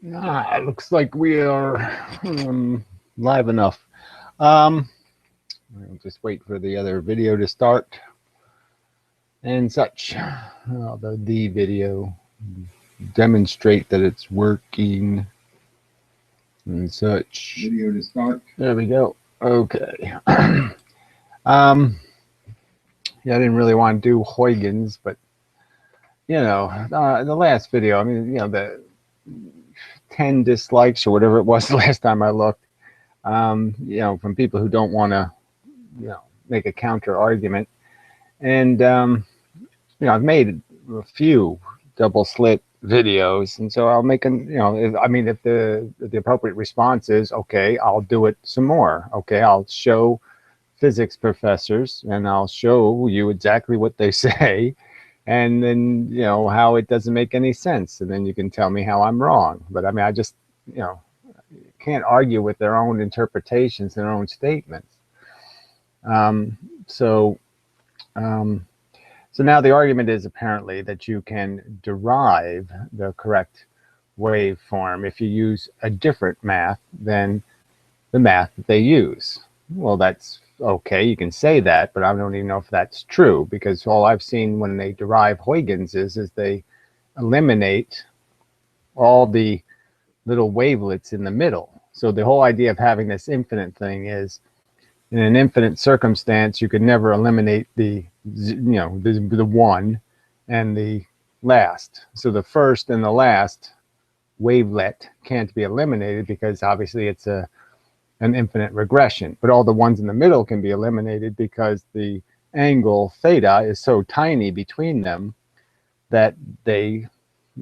It looks like we are live enough. Um, I'll just wait for the other video to start and such. The video demonstrate that it's working and such. Video to start. There we go. Okay. Yeah, I didn't really want to do Huygens, but you know, the last video. I mean, you know, the 10 dislikes or whatever it was the last time I looked. You know, from people who don't want to, you know, make a counter argument. And, you know, I've made a few double slit videos. And so I'll make an, you know, if the appropriate response is, okay, I'll do it some more. Okay, I'll show physics professors and I'll show you exactly what they say. And then, you know, how it doesn't make any sense. And then you can tell me how I'm wrong. But I mean, I just, you know, can't argue with their own interpretations, their own statements. So now the argument is apparently that you can derive the correct waveform if you use a different math than the math that they use. Well, that's okay, you can say that, but I don't even know if that's true, because all I've seen when they derive Huygens is they eliminate all the little wavelets in the middle. So the whole idea of having this infinite thing is, in an infinite circumstance, you could never eliminate the, you know, the one and the last. So the first and the last wavelet can't be eliminated because obviously it's an infinite regression. But all the ones in the middle can be eliminated because the angle theta is so tiny between them that they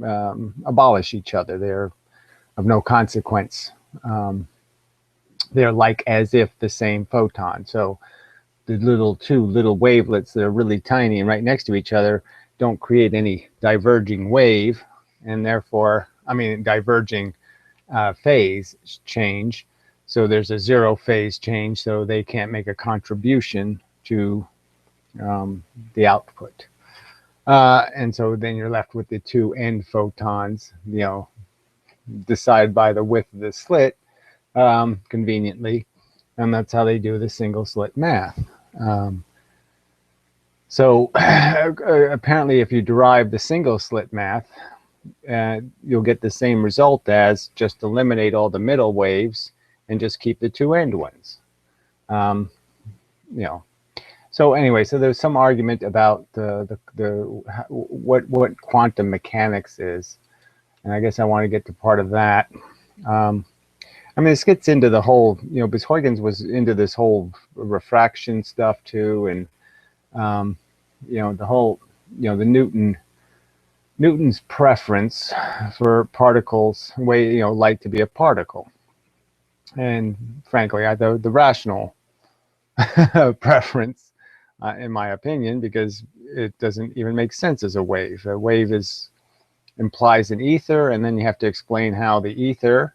abolish each other. They're of no consequence. They're like as if the same photon. So the two little wavelets that are really tiny and right next to each other don't create any diverging wave, and therefore, I mean, diverging phase change. So there's a zero phase change, so they can't make a contribution to the output. And so then you're left with the two end photons, you know, decided by the width of the slit, conveniently, and that's how they do the single slit math. So apparently if you derive the single slit math, you'll get the same result as just eliminate all the middle waves and just keep the two end ones. You know, so anyway, so there's some argument about what quantum mechanics is, and I guess I want to get to part of that. I mean, this gets into the whole, you know, because Huygens was into this whole refraction stuff too, and you know, the whole, you know, the Newton's preference for particles, you know, light to be a particle, and frankly, the rational preference, in my opinion, because it doesn't even make sense as a wave. A wave implies an ether, and then you have to explain how the ether,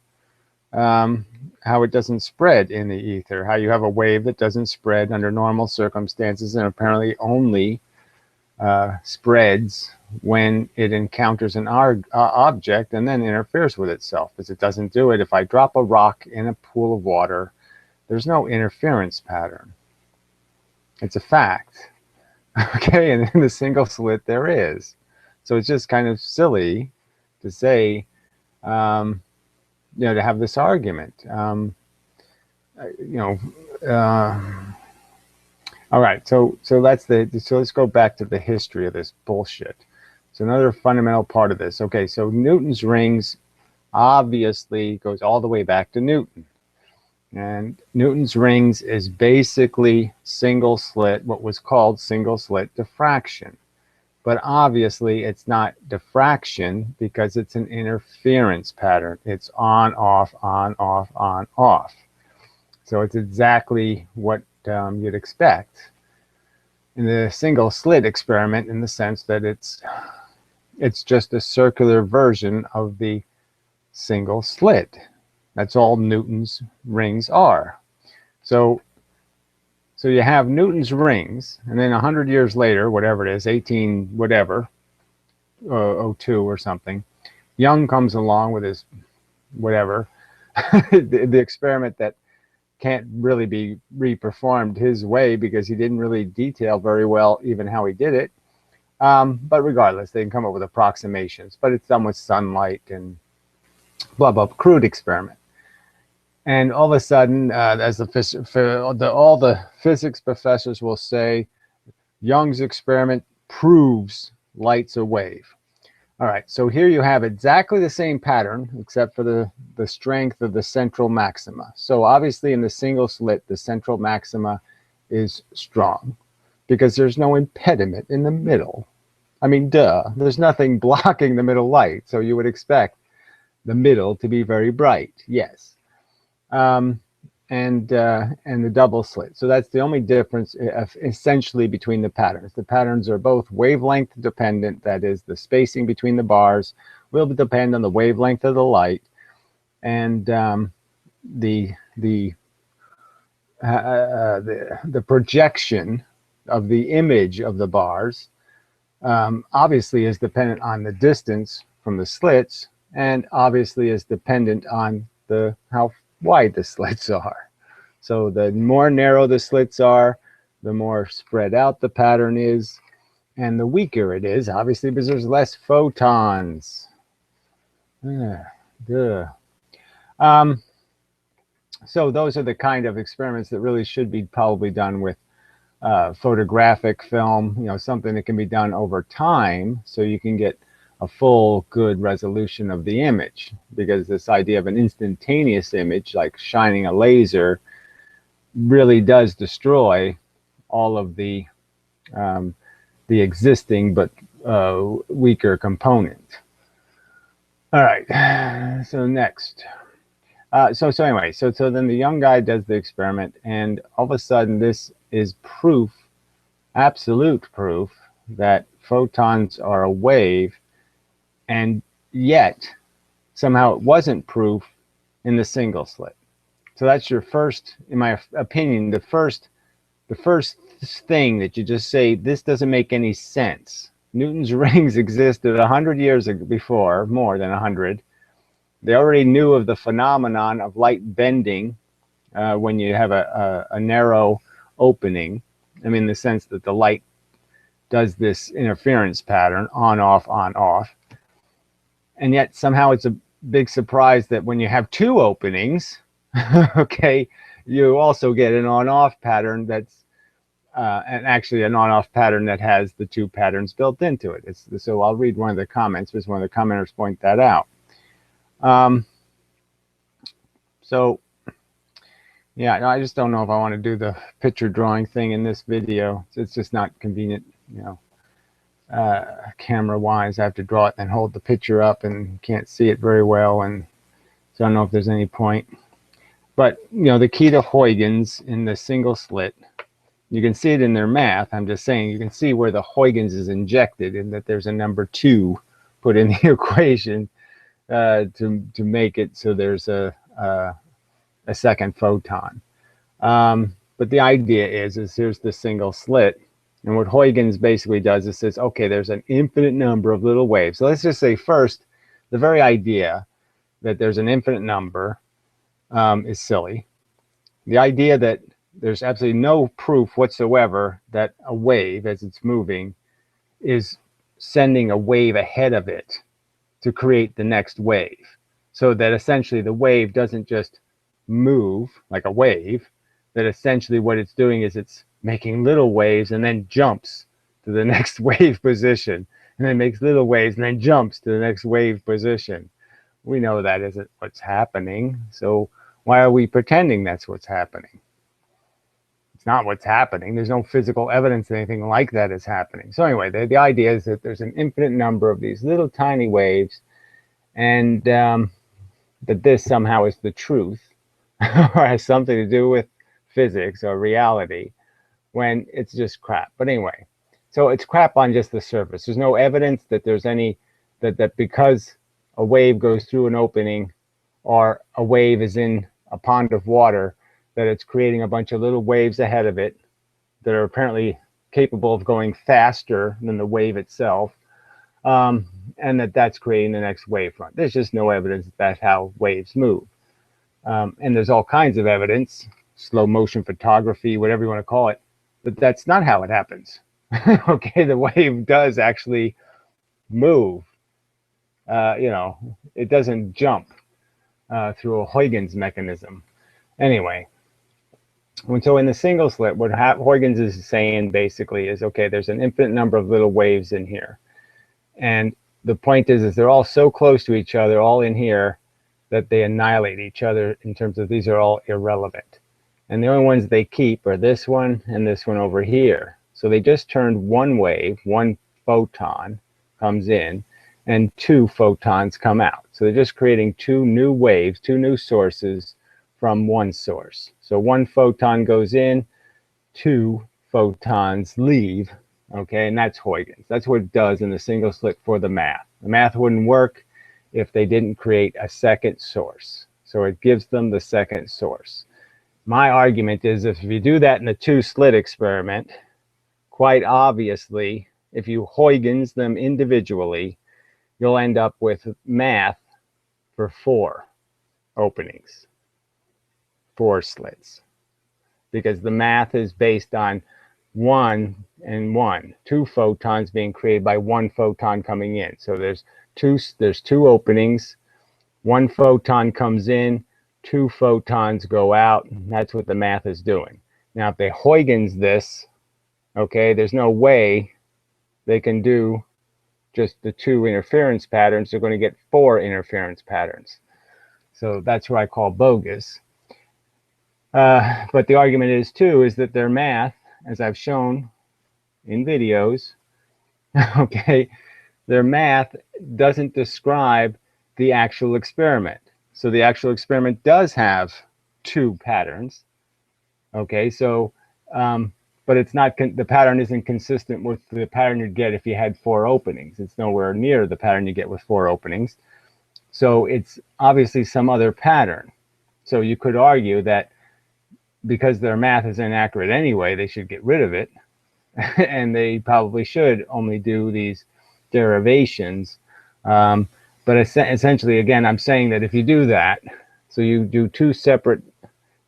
how it doesn't spread in the ether, how you have a wave that doesn't spread under normal circumstances and apparently only spreads when it encounters an object and then interferes with itself, because it doesn't do it. If I drop a rock in a pool of water, there's no interference pattern. It's a fact. Okay, and in the single slit there is. So it's just kind of silly to say, you know, to have this argument. You know, all right, so let's go back to the history of this bullshit. So another fundamental part of this. Okay, so Newton's rings obviously goes all the way back to Newton. And Newton's rings is basically single slit, what was called single slit diffraction. But obviously it's not diffraction because it's an interference pattern. It's on, off, on, off, on, off. So it's exactly what you'd expect in the single slit experiment, in the sense that it's just a circular version of the single slit. That's all Newton's rings are. So you have Newton's rings, and then 100 years later, whatever it is, 18 whatever, 02 or something, Young comes along with his whatever, the experiment that can't really be reperformed his way because he didn't really detail very well even how he did it. But regardless, they can come up with approximations, but it's done with sunlight and blah, blah, crude experiment. And all of a sudden, as all the physics professors will say, Young's experiment proves light's a wave. All right, so here you have exactly the same pattern, except for the strength of the central maxima. So obviously in the single slit, the central maxima is strong because there's no impediment in the middle. I mean, duh, there's nothing blocking the middle light, so you would expect the middle to be very bright, yes. And the double slit. So that's the only difference essentially between the patterns. The patterns are both wavelength dependent, that is the spacing between the bars will depend on the wavelength of the light, and the projection of the image of the bars obviously is dependent on the distance from the slits, and obviously is dependent on how wide the slits are. So the more narrow the slits are, the more spread out the pattern is, and the weaker it is, obviously, because there's less photons. So those are the kind of experiments that really should be probably done with photographic film, something that can be done over time so you can get a full good resolution of the image, because this idea of an instantaneous image, like shining a laser, really does destroy all of the existing but weaker component. All right, so next. So then the young guy does the experiment, and all of a sudden this is proof, absolute proof, that photons are a wave, and yet somehow it wasn't proof in the single slit. So that's your first, in my opinion, the first thing that you just say, this doesn't make any sense. Newton's rings existed 100 years before, more than 100. They already knew of the phenomenon of light bending when you have a narrow opening. I mean, in the sense that the light does this interference pattern, on, off. And yet somehow it's a big surprise that when you have two openings, okay, you also get an on-off pattern that's, and actually an on-off pattern that has the two patterns built into it. So I'll read one of the comments, because one of the commenters point that out. So yeah, no, I just don't know if I want to do the picture drawing thing in this video. It's just not convenient, camera wise. I have to draw it and hold the picture up and can't see it very well, and so I don't know if there's any point. But the key to Huygens in the single slit, you can see it in their math. I'm just saying, you can see where the Huygens is injected, and that there's a number 2 put in the equation to make it so there's a second photon. But the idea is here's the single slit, and what Huygens basically does is says, okay, there's an infinite number of little waves. So let's just say first, the very idea that there's an infinite number is silly. The idea that there's absolutely no proof whatsoever that a wave, as it's moving, is sending a wave ahead of it to create the next wave. So that essentially the wave doesn't just move like a wave, that essentially what it's doing is it's making little waves and then jumps to the next wave position, and then makes little waves and then jumps to the next wave position. We know that isn't what's happening, so why are we pretending that's what's happening? It's not what's happening. There's no physical evidence that anything like that is happening. So anyway, the idea is that there's an infinite number of these little tiny waves, and that this somehow is the truth or has something to do with physics or reality, when it's just crap. But anyway, so it's crap on just the surface. There's no evidence that there's any, that because a wave goes through an opening or a wave is in a pond of water, that it's creating a bunch of little waves ahead of it that are apparently capable of going faster than the wave itself. and that's creating the next wavefront. There's just no evidence that that's how waves move. And there's all kinds of evidence, slow motion photography, whatever you want to call it, but that's not how it happens. Okay, the wave does actually move. It doesn't jump through a Huygens mechanism. Anyway, so in the single slit, what Huygens is saying basically is, okay, there's an infinite number of little waves in here. And the point is they're all so close to each other, all in here, that they annihilate each other in terms of these are all irrelevant. And the only ones they keep are this one and this one over here. So they just turned one wave, one photon comes in, and two photons come out. So they're just creating two new waves, two new sources from one source. So one photon goes in, two photons leave, okay, and that's Huygens. That's what it does in the single slit for the math. The math wouldn't work if they didn't create a second source. So it gives them the second source. My argument is if you do that in the two slit experiment, quite obviously, if you Huygens them individually, you'll end up with math for 4 openings, 4 slits, because the math is based on 1 and 1, 2 photons being created by 1 photon coming in. So there's two openings, 1 photon comes in, 2 photons go out. That's what the math is doing. Now, if they Huygens this, okay, there's no way they can do just the 2 interference patterns. They're going to get 4 interference patterns. So that's what I call bogus. But the argument is too, is that their math, as I've shown in videos, okay, their math doesn't describe the actual experiment. So the actual experiment does have 2 patterns. Okay, so, but it's not, the pattern isn't consistent with the pattern you'd get if you had 4 openings. It's nowhere near the pattern you get with 4 openings. So it's obviously some other pattern. So you could argue that because their math is inaccurate anyway, they should get rid of it. And they probably should only do these derivations. But essentially, again, I'm saying that if you do that, so you do 2 separate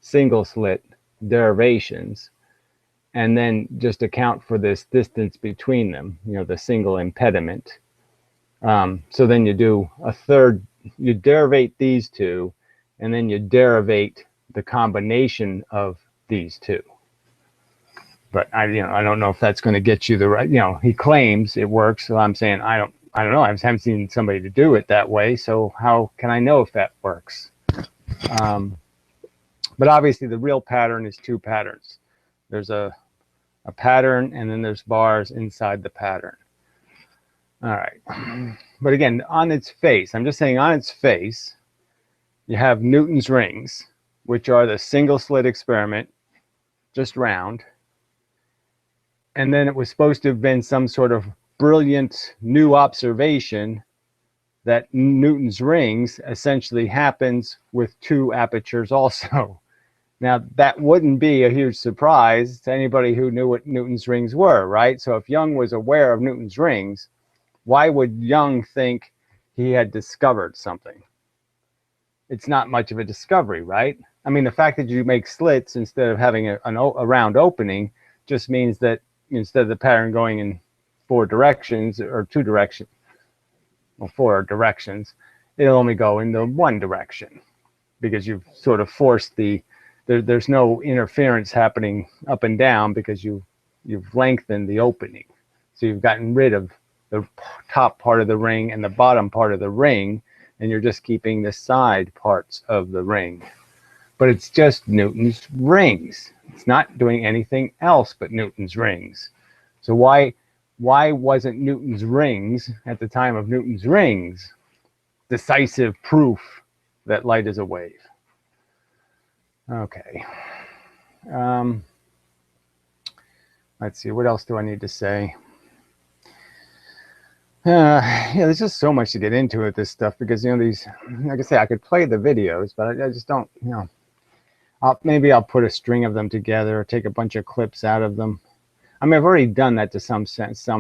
single slit derivations, and then just account for this distance between them, the single impediment. So then you do a third, you derivate these 2, and then you derivate the combination of these 2. But I don't know if that's going to get you the right. He claims it works, so I'm saying I don't know. I haven't seen somebody to do it that way, so how can I know if that works? But obviously, the real pattern is 2 patterns. There's a pattern, and then there's bars inside the pattern. All right. But again, on its face, I'm just saying on its face, you have Newton's rings, which are the single slit experiment, just round. And then it was supposed to have been some sort of brilliant new observation that Newton's rings essentially happens with 2 apertures also. Now, that wouldn't be a huge surprise to anybody who knew what Newton's rings were, right? So if Young was aware of Newton's rings, why would Young think he had discovered something? It's not much of a discovery, right? I mean, the fact that you make slits instead of having a round opening just means that instead of the pattern going in 4 directions or 2 directions, well, 4 directions, it'll only go in the 1 direction because you've sort of forced there's no interference happening up and down because you've lengthened the opening. So you've gotten rid of the top part of the ring and the bottom part of the ring, and you're just keeping the side parts of the ring. But it's just Newton's rings. It's not doing anything else but Newton's rings. So why wasn't Newton's rings at the time of Newton's rings decisive proof that light is a wave? Okay. Let's see, what else do I need to say? Yeah, there's just so much to get into with this stuff because, these, like I say, I could play the videos, but I just don't, maybe I'll put a string of them together or take a bunch of clips out of them. I mean, I've already done that to some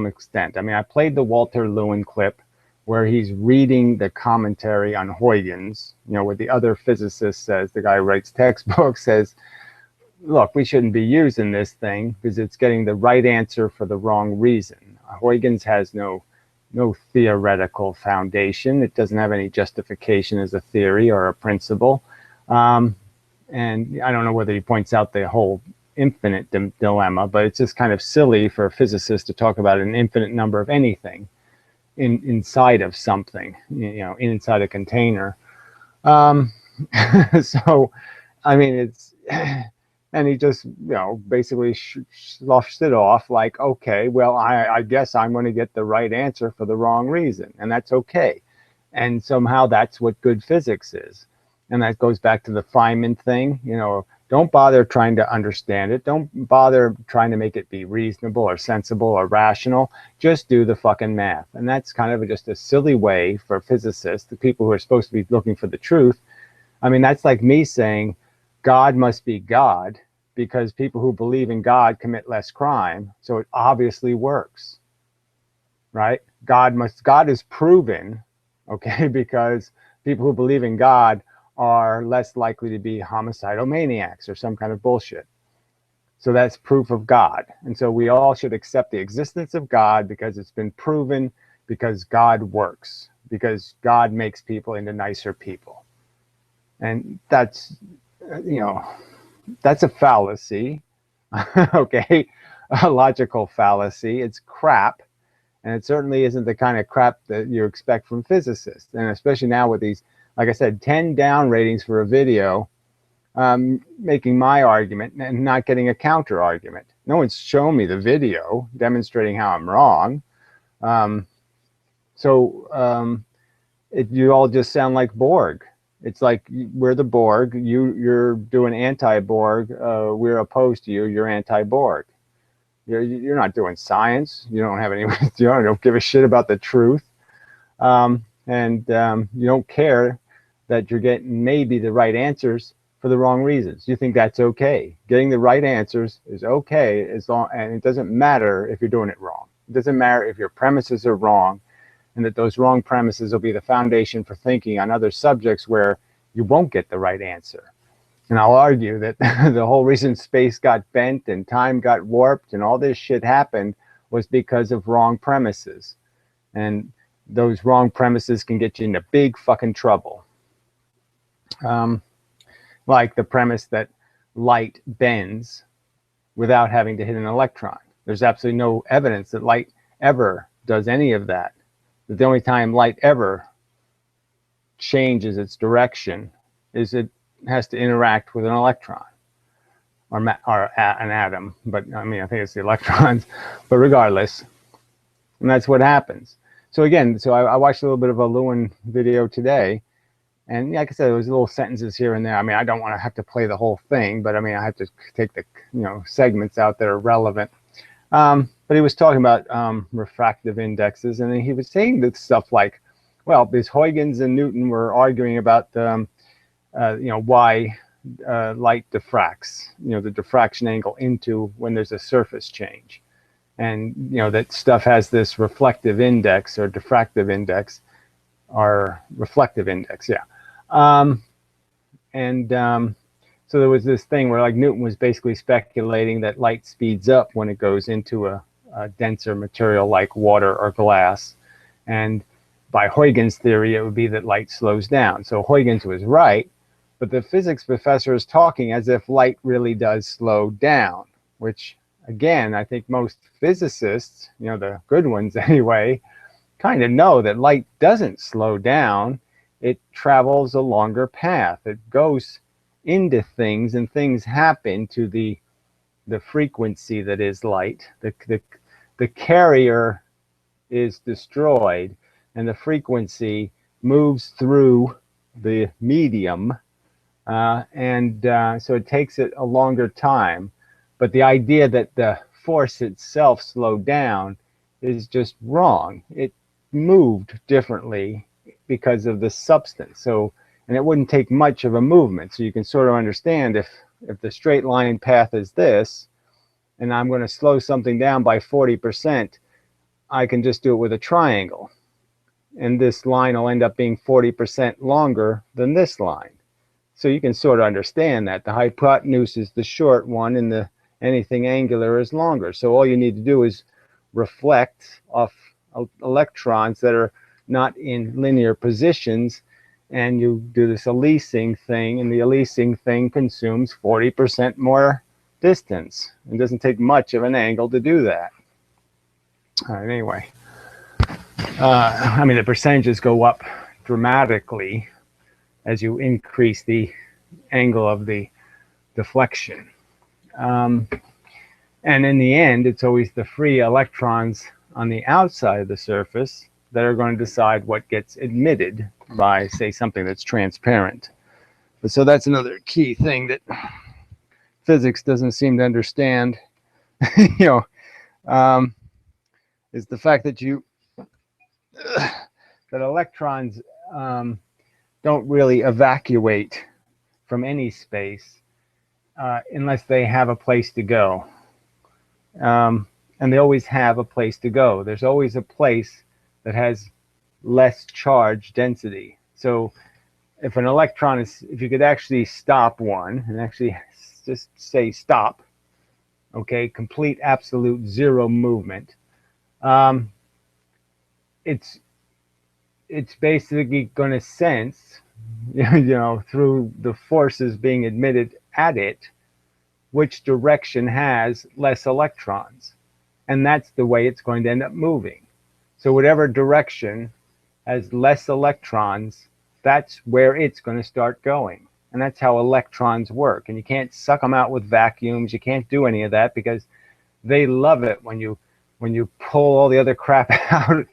extent. I mean, I played the Walter Lewin clip where he's reading the commentary on Huygens, you know, where the other physicist says, the guy who writes textbooks says, look, we shouldn't be using this thing because it's getting the right answer for the wrong reason. Huygens has no theoretical foundation. It doesn't have any justification as a theory or a principle. And I don't know whether he points out the whole infinite dilemma, but it's just kind of silly for a physicist to talk about an infinite number of anything inside of something, you know, inside a container. So, I mean, it's, and he just, you know, basically sloughs it off like, okay, well, I guess I'm going to get the right answer for the wrong reason, and that's okay. And somehow that's what good physics is. And that goes back to the Feynman thing, you know, don't bother trying to understand it. Don't bother trying to make it be reasonable or sensible or rational. Just do the fucking math. And that's kind of just a silly way for physicists, the people who are supposed to be looking for the truth. I mean, that's like me saying God must be God because people who believe in God commit less crime. So it obviously works, right? God is proven, okay, because people who believe in God are less likely to be homicidal maniacs or some kind of bullshit. So that's proof of God. And so we all should accept the existence of God because it's been proven, because God works, because God makes people into nicer people. And that's, you know, that's a fallacy, okay, a logical fallacy. It's crap. And it certainly isn't the kind of crap that you expect from physicists. And especially now with these, like I said, 10 down ratings for a video, making my argument and not getting a counter argument. No one's shown me the video demonstrating how I'm wrong. You all just sound like Borg. It's like we're the Borg. You're doing anti-Borg. We're opposed to you. You're anti-Borg. You're not doing science. You don't have any. You don't give a shit about the truth. And you don't care that you're getting maybe the right answers for the wrong reasons. You think that's okay. Getting the right answers is okay as long, and it doesn't matter if you're doing it wrong. It doesn't matter if your premises are wrong, and that those wrong premises will be the foundation for thinking on other subjects where you won't get the right answer. And I'll argue that the whole reason space got bent and time got warped and all this shit happened was because of wrong premises. And those wrong premises can get you into big fucking trouble. Like the premise that light bends without having to hit an electron. There's absolutely no evidence that light ever does any of that. The only time light ever changes its direction is it has to interact with an electron or an atom. But I mean, I think it's the electrons, but regardless, and that's what happens. So again, I watched a little bit of a Lewin video today, and like I said, there was little sentences here and there. I mean, I don't want to have to play the whole thing, but I mean, I have to take the segments out that are relevant. But he was talking about refractive indexes, and he was saying this stuff like, well, because Huygens and Newton were arguing about why light diffracts, the diffraction angle into when there's a surface change. And, that stuff has this reflective index or diffractive index or reflective index, yeah. So there was this thing where like Newton was basically speculating that light speeds up when it goes into a denser material like water or glass. And by Huygens' theory, it would be that light slows down. So Huygens was right, but the physics professor is talking as if light really does slow down, which again, I think most physicists, the good ones anyway, kind of know that light doesn't slow down. It travels a longer path. It goes into things, and things happen to the frequency that is light. The carrier is destroyed, and the frequency moves through the medium, so it takes it a longer time. But the idea that the force itself slowed down is just wrong. It moved differently because of the substance. And it wouldn't take much of a movement. So you can sort of understand if the straight line path is this, and I'm going to slow something down by 40%, I can just do it with a triangle. And this line will end up being 40% longer than this line. So you can sort of understand that the hypotenuse is the short one and the anything angular is longer. So all you need to do is reflect off electrons that are not in linear positions, and you do this Elysing thing, and the Elysing thing consumes 40% more distance. It doesn't take much of an angle to do that. All right, anyway. I mean, the percentages go up dramatically as you increase the angle of the deflection. And in the end, it's always the free electrons on the outside of the surface that are going to decide what gets emitted by, say, something that's transparent. But so that's another key thing that physics doesn't seem to understand, you know, is the fact that that electrons don't really evacuate from any space unless they have a place to go. And they always have a place to go. There's always a place that has less charge density. So if an electron is, if you could actually stop one and actually just say stop, okay, complete absolute zero movement, it's basically going to sense, you know, through the forces being emitted at it, which direction has less electrons. And that's the way it's going to end up moving. So whatever direction has less electrons, that's where it's going to start going. And that's how electrons work. And you can't suck them out with vacuums. You can't do any of that because they love it when you pull all the other crap out.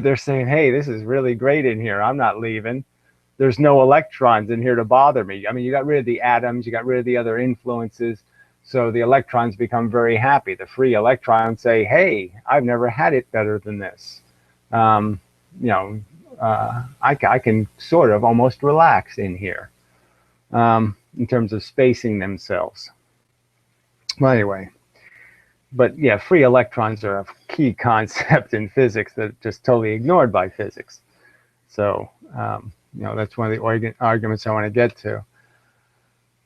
They're saying, hey, this is really great in here. I'm not leaving. There's no electrons in here to bother me. I mean, you got rid of the atoms. You got rid of the other influences. So the electrons become very happy. The free electrons say, hey, I've never had it better than this. You know, I can sort of almost relax in here in terms of spacing themselves. Well, anyway. But yeah, free electrons are a key concept in physics that's just totally ignored by physics. So, you know, that's one of the arguments I want to get to.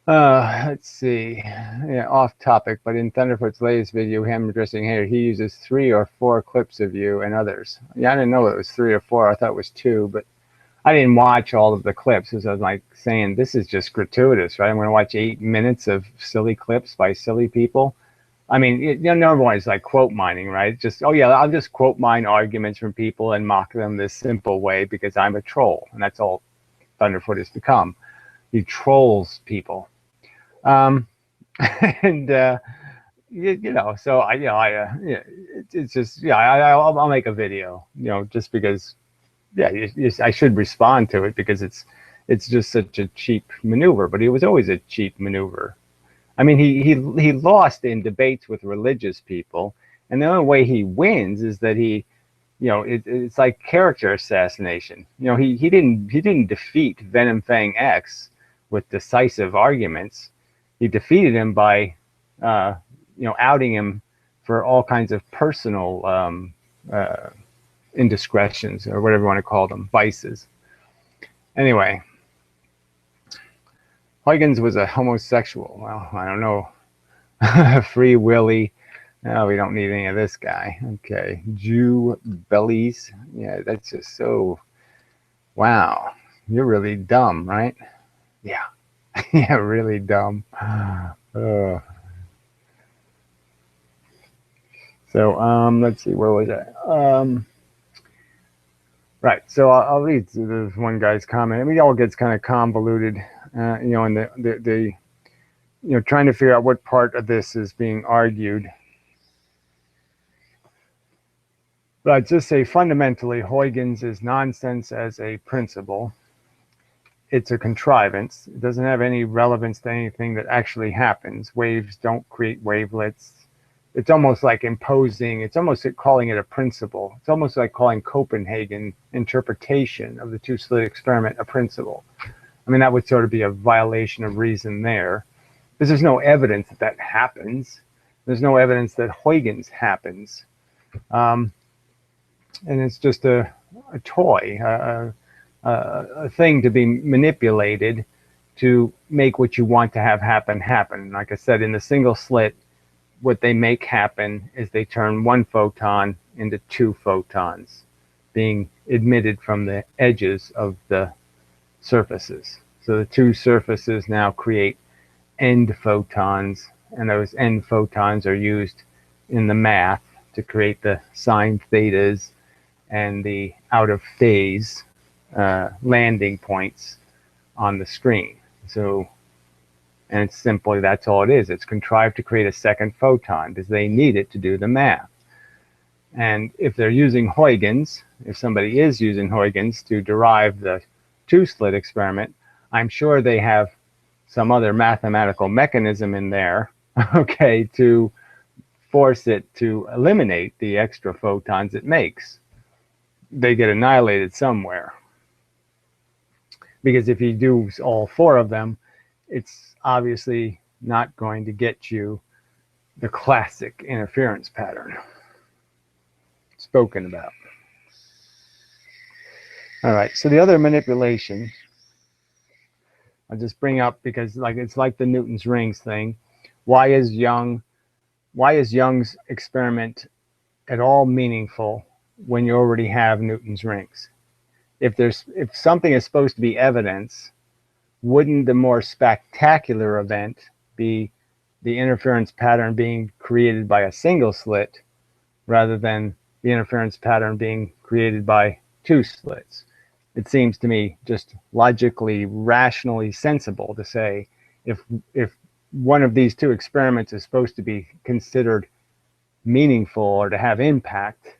Let's see, yeah, off topic, but in Thunderfoot's latest video, him addressing here, he uses 3 or 4 clips of you and others. Yeah, I didn't know it was 3 or 4. I thought it was 2, but I didn't watch all of the clips because I was like saying, this is just gratuitous, right? I'm going to watch 8 minutes of silly clips by silly people. I mean, you know, everyone's like quote mining, right? Just, oh yeah, I'll just quote mine arguments from people and mock them this simple way because I'm a troll. And that's all Thunderfoot has become. He trolls people. And, you know, so it's just, yeah, I'll make a video, you know, just because, yeah, I should respond to it because it's just such a cheap maneuver, but it was always a cheap maneuver. I mean, he lost in debates with religious people, and the only way he wins is that he, you know, it's like character assassination. You know, he didn't defeat Venom Fang X with decisive arguments. He defeated him by, you know, outing him for all kinds of personal indiscretions or whatever you want to call them, vices. Anyway. Huygens was a homosexual. Well, I don't know. Free Willy. No, we don't need any of this guy. Okay. Jew bellies. Yeah, that's just so. Wow. You're really dumb, right? Yeah. Yeah, really dumb. So, let's see. Where was I? Right. So I'll read this one guy's comment. I mean, it all gets kind of convoluted. You know, and the you know, trying to figure out what part of this is being argued. But I'd just say fundamentally, Huygens is nonsense as a principle. It's a contrivance. It doesn't have any relevance to anything that actually happens. Waves don't create wavelets. It's almost like imposing, it's almost like calling it a principle. It's almost like calling Copenhagen interpretation of the two-slit experiment a principle. I mean, that would sort of be a violation of reason there, because there's no evidence that that happens. There's no evidence that Huygens happens. And it's just a toy, a thing to be manipulated to make what you want to have happen. Like I said, in the single slit, what they make happen is they turn one photon into two photons being emitted from the edges of the surfaces. So the two surfaces now create end photons, and those end photons are used in the math to create the sine thetas and the out of phase landing points on the screen. So, and it's simply, that's all it is. It's contrived to create a second photon because they need it to do the math. And if they're using Huygens, if somebody is using Huygens to derive the two-slit experiment, I'm sure they have some other mathematical mechanism in there, okay, to force it to eliminate the extra photons it makes. They get annihilated somewhere. Because if you do all four of them, it's obviously not going to get you the classic interference pattern spoken about. All right, so the other manipulation I'll just bring up, because it's like the Newton's rings thing. Why is Young's experiment at all meaningful when you already have Newton's rings? If something is supposed to be evidence, wouldn't the more spectacular event be the interference pattern being created by a single slit rather than the interference pattern being created by two slits? It seems to me just logically, rationally sensible to say if one of these two experiments is supposed to be considered meaningful or to have impact,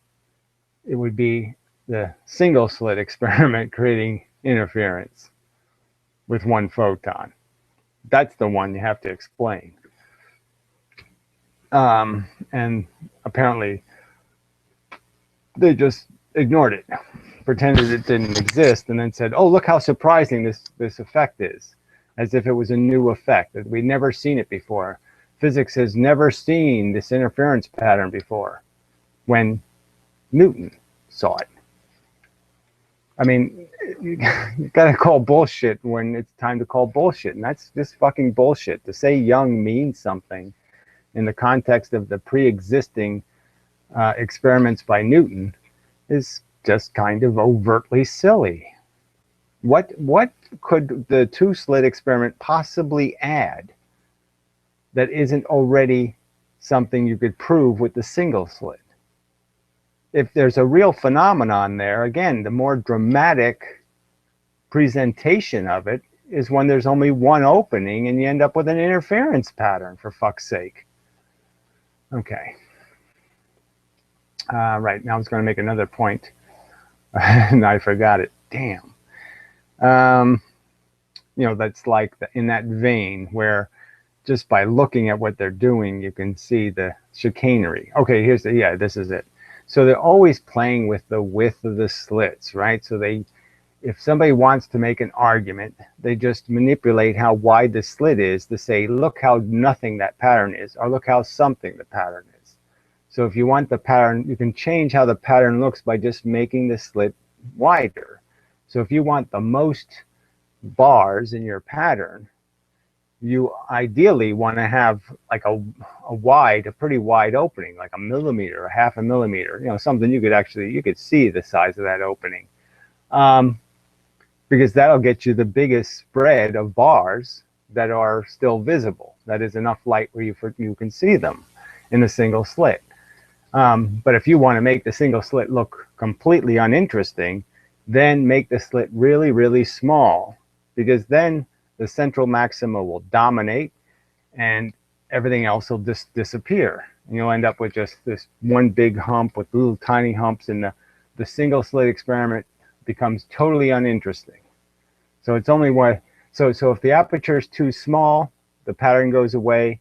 it would be the single slit experiment creating interference with one photon. That's the one you have to explain. And apparently they just ignored it, pretended it didn't exist, and then said, oh, look how surprising this effect is, as if it was a new effect, that we'd never seen it before. Physics has never seen this interference pattern before, when Newton saw it. I mean, you gotta call bullshit when it's time to call bullshit, and that's just fucking bullshit. To say Young means something in the context of the pre-existing experiments by Newton is just kind of overtly silly. What could the two-slit experiment possibly add that isn't already something you could prove with the single slit? If there's a real phenomenon there, again, the more dramatic presentation of it is when there's only one opening and you end up with an interference pattern, for fuck's sake. Okay. Right, now I was going to make another point and I forgot it. Damn. That's like in that vein where just by looking at what they're doing, you can see the chicanery. Okay, this is it. So they're always playing with the width of the slits, right? So if somebody wants to make an argument, they just manipulate how wide the slit is to say, look how nothing that pattern is, or look how something the pattern is. So if you want the pattern, you can change how the pattern looks by just making the slit wider. So if you want the most bars in your pattern, you ideally want to have like a pretty wide opening, like a millimeter, a half a millimeter, something you could see the size of that opening. Because that'll get you the biggest spread of bars that are still visible. That is enough light where you can see them in a single slit. But if you want to make the single slit look completely uninteresting, then make the slit really, really small, because then the central maxima will dominate and everything else will just disappear. And you'll end up with just this one big hump with little tiny humps, and the single slit experiment becomes totally uninteresting. So it's only so if the aperture is too small, the pattern goes away.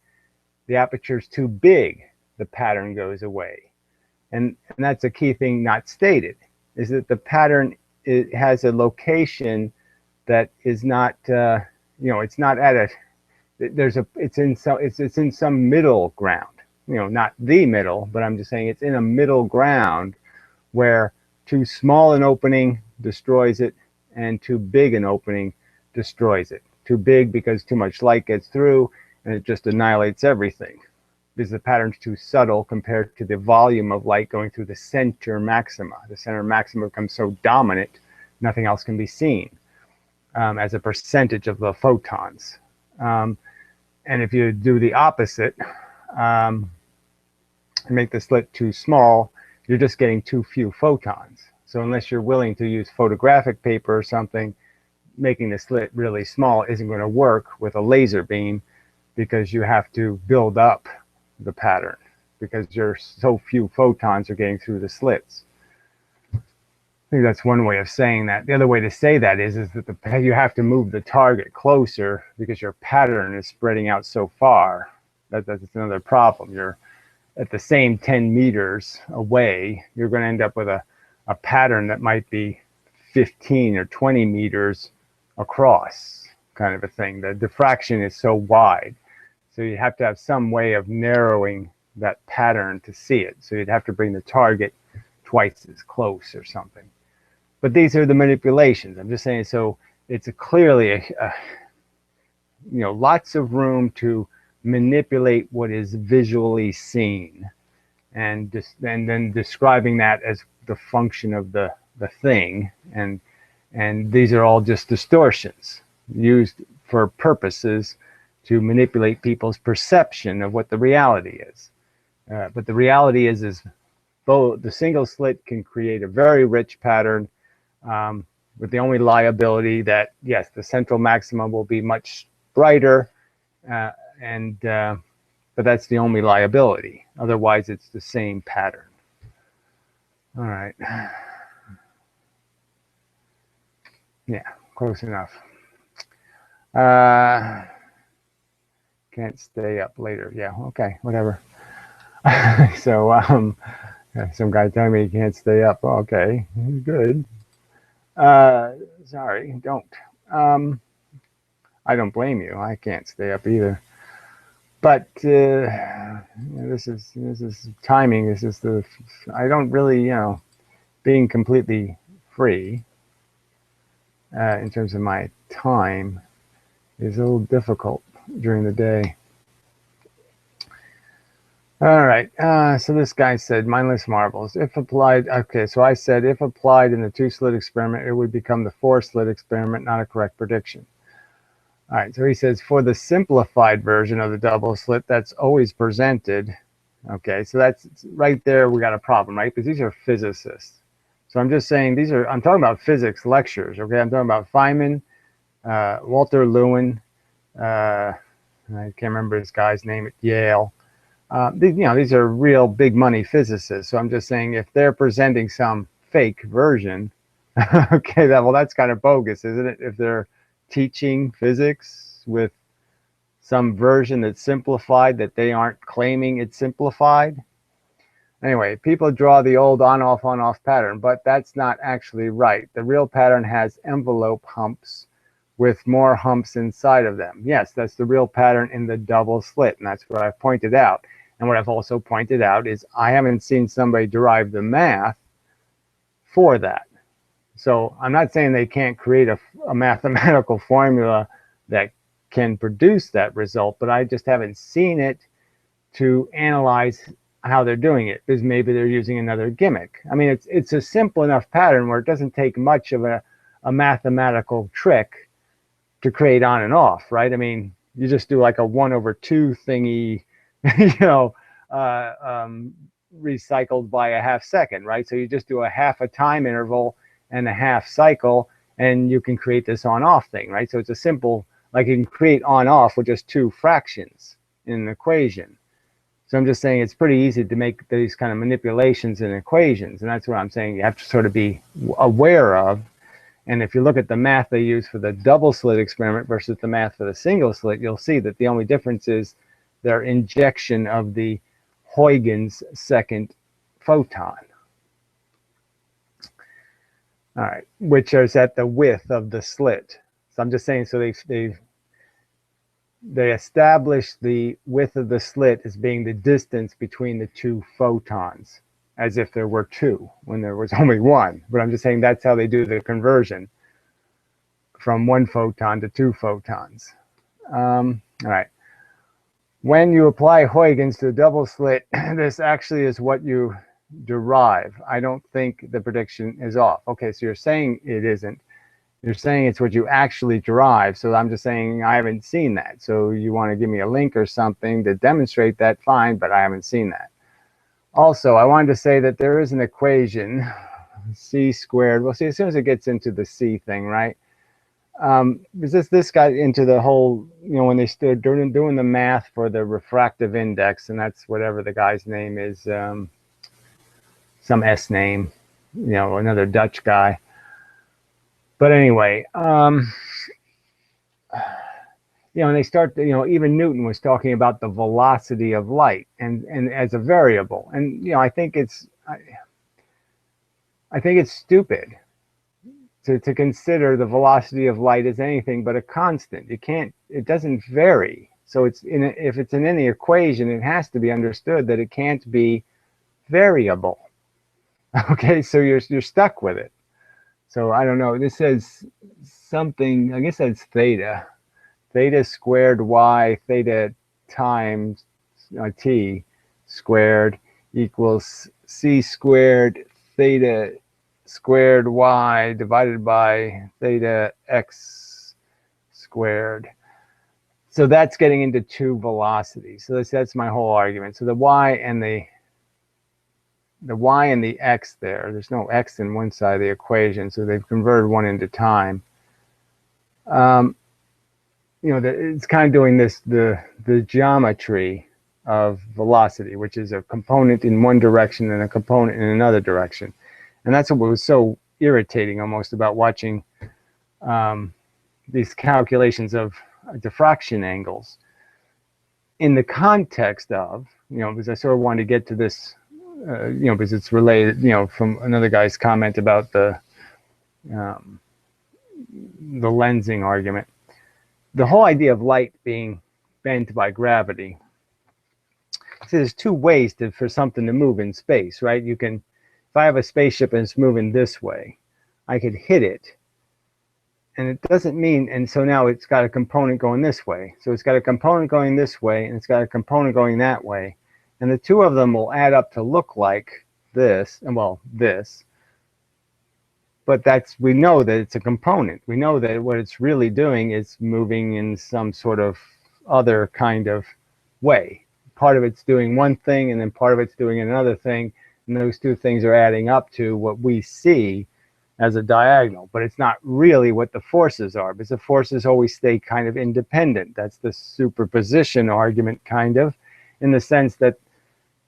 The aperture is too big, the pattern goes away. And that's a key thing not stated, is that the pattern has a location that is not, it's not at it's in some middle ground. not the middle, but I'm just saying it's in a middle ground where too small an opening destroys it and too big an opening destroys it. Too big because too much light gets through and it just annihilates everything. Because the pattern's too subtle compared to the volume of light going through the center maxima. The center maxima becomes so dominant, nothing else can be seen as a percentage of the photons. And if you do the opposite, and make the slit too small, you're just getting too few photons. So unless you're willing to use photographic paper or something, making the slit really small isn't going to work with a laser beam, because you have to build up the pattern because so few photons are getting through the slits. I think that's one way of saying that. The other way to say that is that you have to move the target closer because your pattern is spreading out so far. That's another problem. You're at the same 10 meters away, you're going to end up with a pattern that might be 15 or 20 meters across, kind of a thing. The diffraction is so wide. So you have to have some way of narrowing that pattern to see it. So you'd have to bring the target twice as close or something. But these are the manipulations. I'm just saying, so it's clearly lots of room to manipulate what is visually seen, and then describing that as the function of the thing. And these are all just distortions used for purposes to manipulate people's perception of what the reality is. But the reality is both the single slit can create a very rich pattern, with the only liability that, yes, the central maxima will be much brighter, but that's the only liability. Otherwise, it's the same pattern. All right. Yeah, close enough. Can't stay up later. Yeah, okay, whatever. So some guy telling me he can't stay up. Okay, good. Sorry, don't. I don't blame you. I can't stay up either. But this is timing. This is I don't really, being completely free in terms of my time is a little difficult during the day. All right, so this guy said, mindless marbles. If applied, okay, so I said if applied in the two-slit experiment, it would become the four-slit experiment, not a correct prediction. All right, so he says, for the simplified version of the double slit that's always presented, okay, so that's right there, we got a problem, right? Because these are physicists. So I'm just saying, I'm talking about physics lectures, okay? I'm talking about Feynman, Walter Lewin, I can't remember this guy's name at Yale. These are real big money physicists. So I'm just saying, if they're presenting some fake version, okay, that's kind of bogus, isn't it? If they're teaching physics with some version that's simplified that they aren't claiming it's simplified. Anyway, people draw the old on-off pattern, but that's not actually right. The real pattern has envelope humps with more humps inside of them. Yes, that's the real pattern in the double slit, and that's what I've pointed out. And what I've also pointed out is I haven't seen somebody derive the math for that. So I'm not saying they can't create a mathematical formula that can produce that result, but I just haven't seen it to analyze how they're doing it, because maybe they're using another gimmick. I mean, it's a simple enough pattern where it doesn't take much of a mathematical trick to create on and off, right? I mean, you just do like a 1/2 thingy, recycled by a half second, right? So you just do a half a time interval and a half cycle, and you can create this on-off thing, right? So it's a simple, like you can create on-off with just two fractions in an equation. So I'm just saying it's pretty easy to make these kind of manipulations in equations, and that's what I'm saying you have to sort of be aware of. And if you look at the math they use for the double slit experiment versus the math for the single slit, you'll see that the only difference is their injection of the Huygens second photon. All right, which is at the width of the slit. So I'm just saying, so they've they established the width of the slit as being the distance between the two photons, as if there were two when there was only one. But I'm just saying that's how they do the conversion from one photon to two photons. All right. When you apply Huygens to a double slit, this actually is what you derive. I don't think the prediction is off. Okay, so you're saying it isn't. You're saying it's what you actually derive. So I'm just saying I haven't seen that. So you want to give me a link or something to demonstrate that, fine, but I haven't seen that. Also, I wanted to say that there is an equation, c squared. Well, see, as soon as it gets into the c thing, right? This got into the whole, when they stood doing the math for the refractive index, and that's whatever the guy's name is, some S name, another Dutch guy. But anyway, and they start, even Newton was talking about the velocity of light and as a variable. And, I think it's stupid to consider the velocity of light as anything but a constant. It doesn't vary. So if it's in any equation, it has to be understood that it can't be variable. Okay, so you're stuck with it. So I don't know, this says something, I guess that's theta squared y, theta times t squared equals c squared theta squared y divided by theta x squared. So that's getting into two velocities. So that's my whole argument. So the y and the x there's no x in one side of the equation, so they've converted one into time. It's kind of doing this, the geometry of velocity, which is a component in one direction and a component in another direction. And that's what was so irritating almost about watching these calculations of diffraction angles in the context of, because I sort of wanted to get to this, because it's related, from another guy's comment about the lensing argument. The whole idea of light being bent by gravity. So there's two ways for something to move in space, right? If I have a spaceship and it's moving this way, I could hit it, and it doesn't mean, and so now it's got a component going this way. So it's got a component going this way, and it's got a component going that way. And the two of them will add up to look like this, and well, this. But we know that it's a component. We know that what it's really doing is moving in some sort of other kind of way. Part of it's doing one thing, and then part of it's doing another thing. And those two things are adding up to what we see as a diagonal. But it's not really what the forces are, because the forces always stay kind of independent. That's the superposition argument, kind of, in the sense that,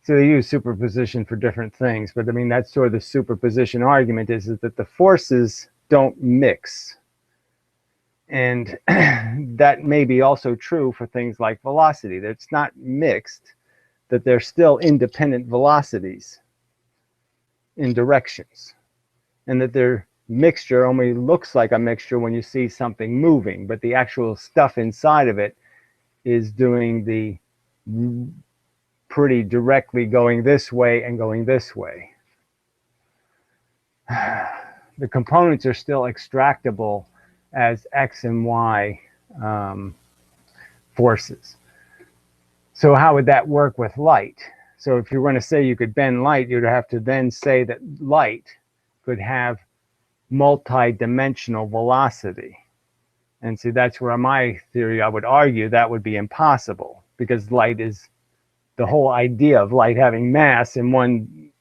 so they use superposition for different things, but I mean, that's sort of the superposition argument, is that the forces don't mix. And that may be also true for things like velocity, that it's not mixed, that they're still independent velocities in directions, and that their mixture only looks like a mixture when you see something moving, but the actual stuff inside of it is doing the pretty directly going this way and going this way. The components are still extractable as x and y forces. So how would that work with light? So if you were going to say you could bend light, you'd have to then say that light could have multi-dimensional velocity. And see, that's where my theory, I would argue that would be impossible, because light is, the whole idea of light having mass in one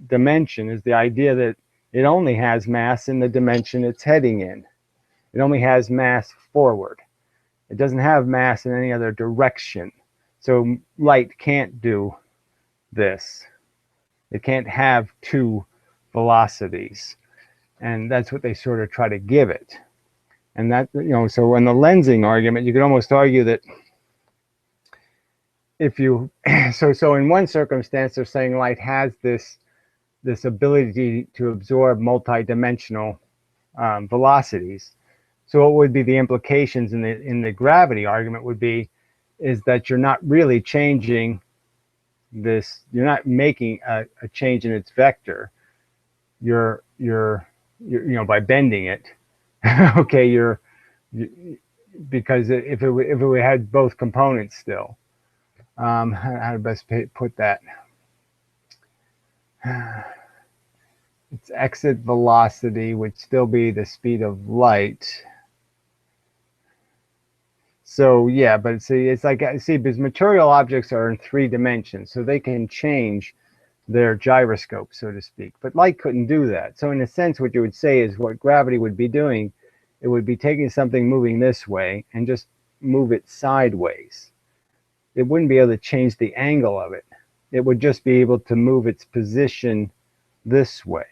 dimension is the idea that it only has mass in the dimension it's heading in. It only has mass forward. It doesn't have mass in any other direction. So light can't do this. It can't have two velocities. And that's what they sort of try to give it. And that, so in the lensing argument, you could almost argue that if you, so in one circumstance, they're saying light has this ability to absorb multi-dimensional velocities. So what would be the implications in the gravity argument would be is that you're not really changing this, you're not making a change in its vector. You're by bending it. Okay, because if it had both components still, how to best put that? Its exit velocity would still be the speed of light. So yeah, but see, it's like, because material objects are in 3 dimensions, so they can change their gyroscope, so to speak. But light couldn't do that. So in a sense, what you would say is what gravity would be doing, it would be taking something moving this way and just move it sideways. It wouldn't be able to change the angle of it. It would just be able to move its position this way.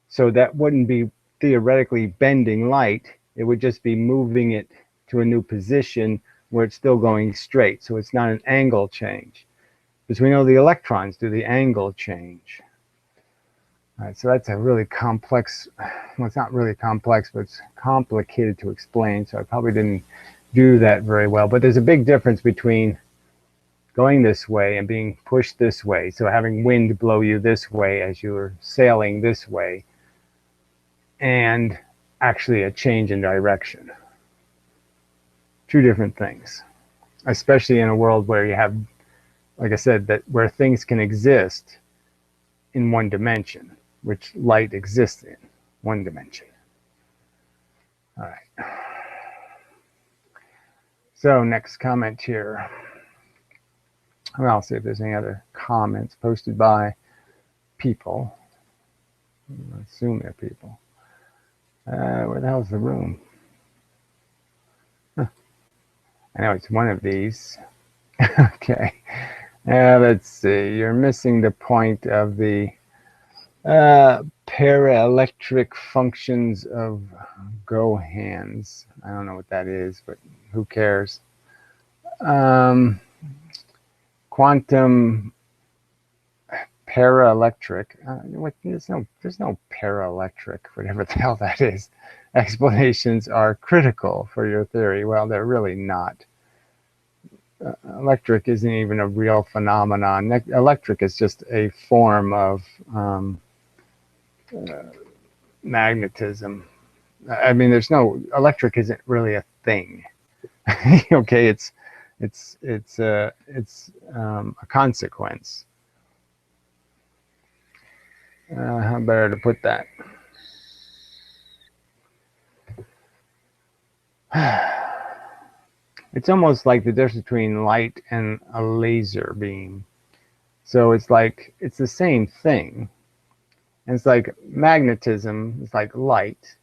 So that wouldn't be theoretically bending light. It would just be moving it to a new position where it's still going straight. So it's not an angle change. Because we know the electrons do the angle change. All right, so that's a really complex, well, it's not really complex, but it's complicated to explain. So I probably didn't do that very well. But there's a big difference between going this way and being pushed this way. So having wind blow you this way as you're sailing this way, and actually a change in direction. 2 different things, especially in a world where you have, like I said, that where things can exist in 1 dimension, which light exists in 1 dimension. All right. So next comment here. Well, I'll see if there's any other comments posted by people. I assume they're people. Where the hell's the room? Huh. I know it's one of these. Okay. Let's see. You're missing the point of the paraelectric functions of GOHANS. I don't know what that is, but who cares? Quantum paraelectric. There's no paraelectric, whatever the hell that is. Explanations are critical for your theory. Well, they're really not. Electric isn't even a real phenomenon. Electric is just a form of magnetism. I mean, electric isn't really a thing. Okay, it's a consequence. How better to put that? It's almost like the difference between light and a laser beam. So it's like, it's the same thing. And it's like magnetism is like light,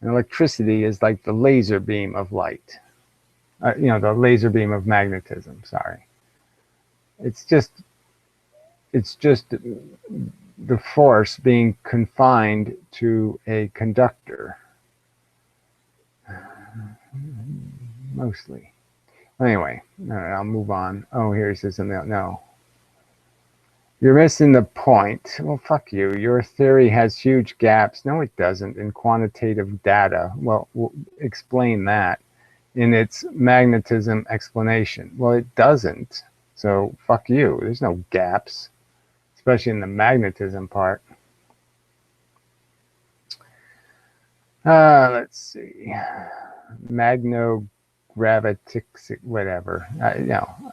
and electricity is like the laser beam of light. The laser beam of magnetism, sorry. It's just the force being confined to a conductor. Mostly. Anyway, all right, I'll move on. Oh, here he says something else. No. You're missing the point. Well, fuck you. Your theory has huge gaps. No, it doesn't, in quantitative data. Well, we'll explain that in its magnetism explanation. Well, it doesn't. So, fuck you. There's no gaps, especially in the magnetism part. Let's see. Magnogravitics, whatever.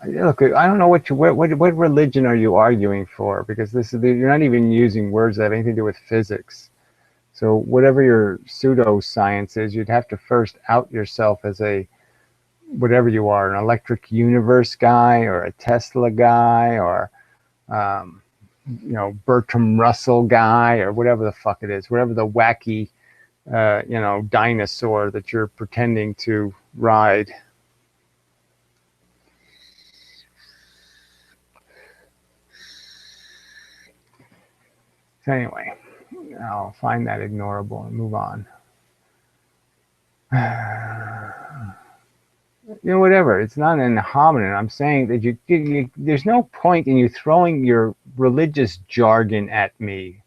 Look, I don't know what religion are you arguing for, because you're not even using words that have anything to do with physics. So whatever your pseudoscience is, you'd have to first out yourself as a whatever you are, an electric universe guy or a Tesla guy or Bertram Russell guy or whatever the fuck it is, whatever the wacky dinosaur that you're pretending to ride. So anyway, I'll find that ignorable and move on. Whatever. It's not an homonym. I'm saying that there's no point in you throwing your religious jargon at me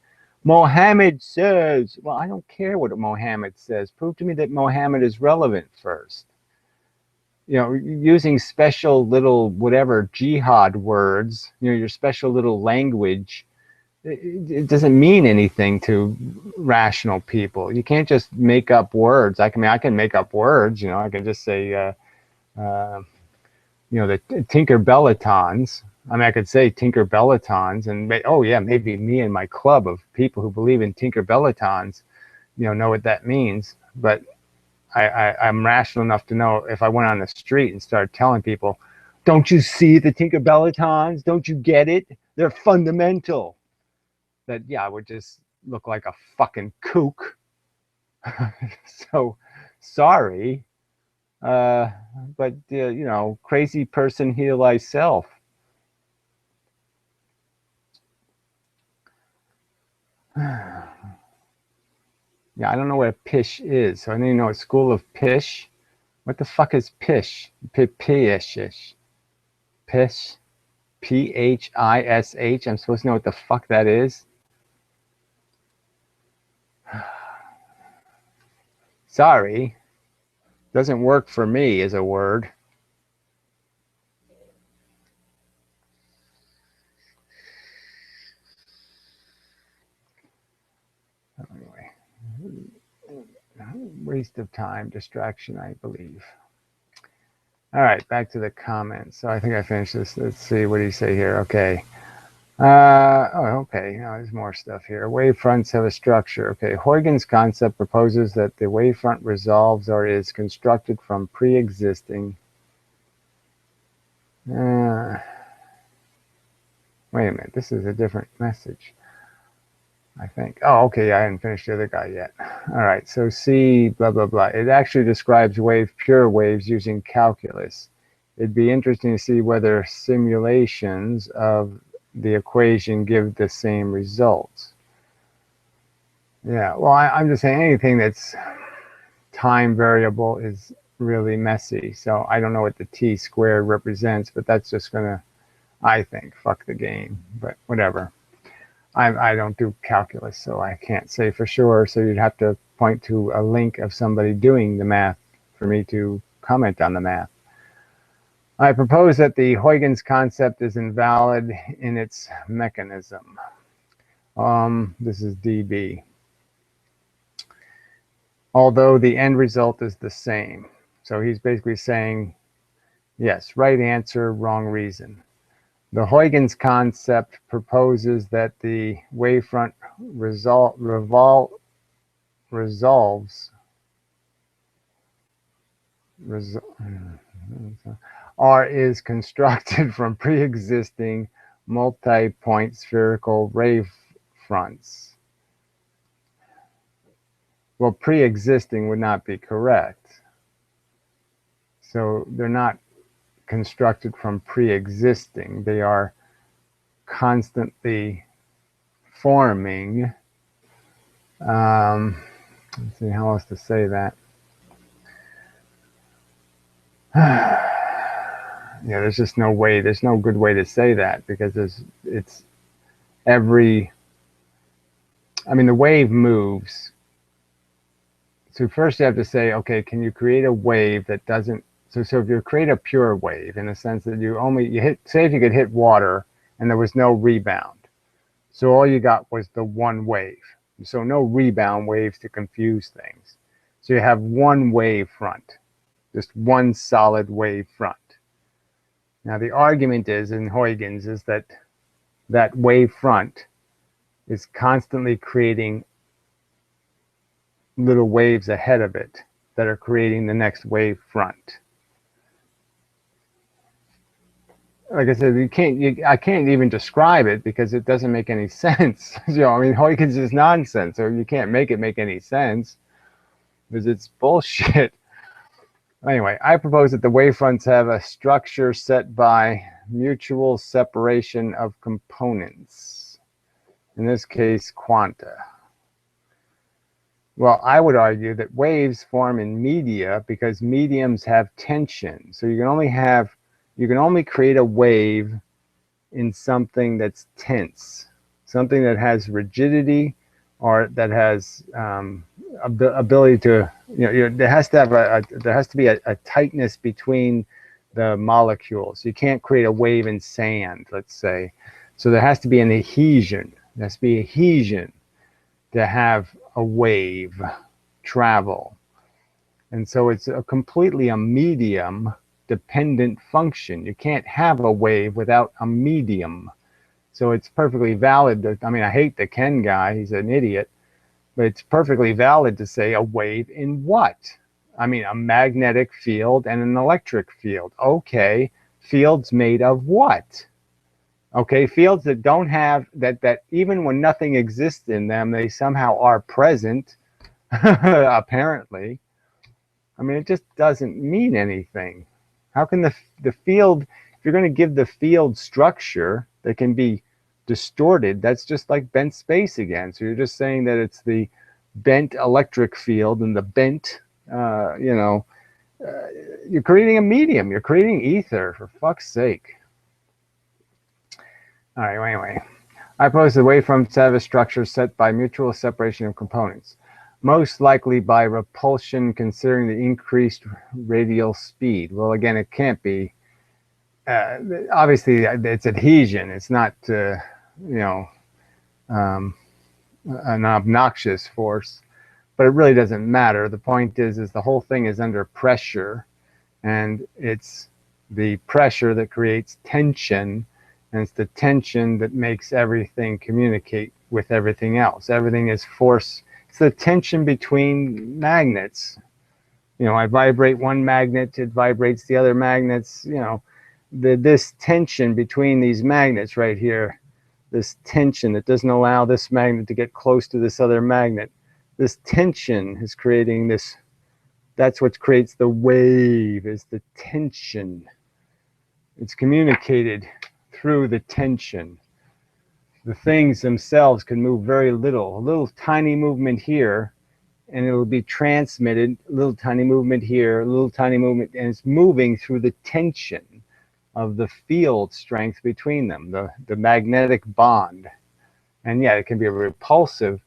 Mohammed says, well, I don't care what Mohammed says. Prove to me that Mohammed is relevant first. You know, using special little whatever jihad words, you know, your special little language, it doesn't mean anything to rational people. You can't just make up words. I can make up words. You know, I can just say, you know, the Tinkerbellitons. I mean, I could say Tinkerbellitons, and oh yeah, maybe me and my club of people who believe in Tinkerbellitons, you know what that means. But I'm rational enough to know if I went on the street and started telling people, "Don't you see the Tinkerbellitons? Don't you get it? They're fundamental." That yeah, I would just look like a fucking kook. So sorry, uh, but you know, crazy person heal thyself. Yeah, I don't know what a pish is. So I need to know a school of pish. What the fuck is pish? Pish. Pish. Phish. I'm supposed to know what the fuck that is. Sorry. Doesn't work for me as a word. Anyway. Waste of time, distraction, I believe. All right, back to the comments. So I think I finished this. Let's see, what do you say here? Okay. Okay. Now there's more stuff here. Wavefronts have a structure. Okay. Huygens' concept proposes that the wavefront resolves or is constructed from pre-existing. Wait a minute. This is a different message, I think. Oh, okay. I hadn't finished the other guy yet. All right. So C, blah, blah, blah. It actually describes pure waves using calculus. It'd be interesting to see whether simulations of the equation give the same results. Yeah, well, I'm just saying anything that's time variable is really messy. So I don't know what the t squared represents, but that's just going to, I think, fuck the game. But whatever. I don't do calculus, so I can't say for sure. So you'd have to point to a link of somebody doing the math for me to comment on the math. I propose that the Huygens concept is invalid in its mechanism. This is DB. Although the end result is the same. So he's basically saying, yes, right answer, wrong reason. The Huygens concept proposes that the wavefront resolves or is constructed from pre-existing multi-point spherical wavefronts. Well, pre-existing would not be correct. So they're not constructed from pre-existing. They are constantly forming. Let's see how else to say that. Yeah, there's just no way. There's no good way to say that because it's every. I mean, the wave moves. So first you have to say, okay, can you create a wave that doesn't? So if you create a pure wave in the sense that you hit, say if you could hit water and there was no rebound. So all you got was the one wave. So no rebound waves to confuse things. So you have one wave front, just one solid wave front. Now the argument is in Huygens is that that wave front is constantly creating little waves ahead of it that are creating the next wave front. Like I said, I can't even describe it because it doesn't make any sense. I mean, Huygens is nonsense, so you can't make it make any sense because it's bullshit. Anyway, I propose that the wavefronts have a structure set by mutual separation of components. In this case, quanta. Well, I would argue that waves form in media because mediums have tension. So you can only create a wave in something that's tense, something that has rigidity or that has the ability to, there has to have there has to be a tightness between the molecules. You can't create a wave in sand, let's say. So there has to be an adhesion. There has to be adhesion to have a wave travel. And so it's completely a medium dependent function. You can't have a wave without a medium. So it's perfectly valid to, I mean, I hate the Ken guy, he's an idiot, but it's perfectly valid to say a wave in what? I mean, a magnetic field and an electric field. Okay, fields made of what? Okay, fields that don't have, that even when nothing exists in them, they somehow are present, apparently. I mean, it just doesn't mean anything. How can the field, if you're going to give the field structure that can be distorted, that's just like bent space again. So you're just saying that it's the bent electric field and the bent, you're creating a medium. You're creating ether, for fuck's sake. All right, anyway. I propose the wavefront set of a structure set by mutual separation of components, most likely by repulsion considering the increased radial speed. Well, again, it can't be. Obviously, it's adhesion. It's not, an obnoxious force, but it really doesn't matter. The point is the whole thing is under pressure, and it's the pressure that creates tension, and it's the tension that makes everything communicate with everything else. Everything is force. It's the tension between magnets. I vibrate one magnet, it vibrates the other magnets. This tension between these magnets right here, this tension that doesn't allow this magnet to get close to this other magnet. This tension is creating this. That's what creates the wave, is the tension. It's communicated through the tension. The things themselves can move very little. A little tiny movement here, and it'll be transmitted. A little tiny movement here, a little tiny movement, and it's moving through the tension of the field strength between them, the magnetic bond. And yeah, it can be repulsive,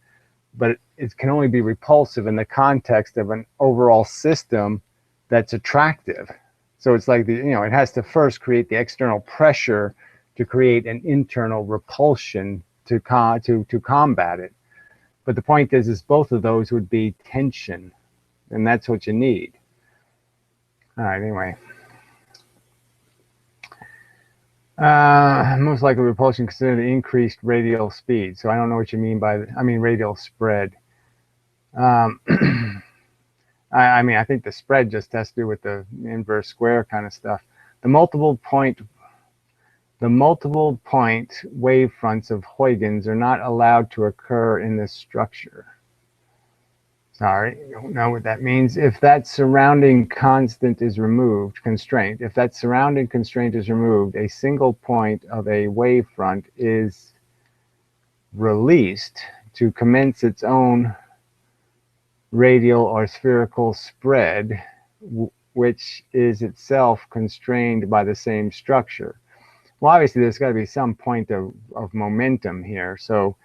but it can only be repulsive in the context of an overall system that's attractive. So it's like it has to first create the external pressure to create an internal repulsion to combat it. But the point is both of those would be tension, and that's what you need. All right, anyway. Most likely repulsion consider the increased radial speed. So I don't know what you mean by, radial spread. I think the spread just has to do with the inverse square kind of stuff. The multiple point wavefronts of Huygens are not allowed to occur in this structure. Sorry, I don't know what that means. If that surrounding constraint is removed, a single point of a wavefront is released to commence its own radial or spherical spread, which is itself constrained by the same structure. Well, obviously, there's got to be some point of momentum here. So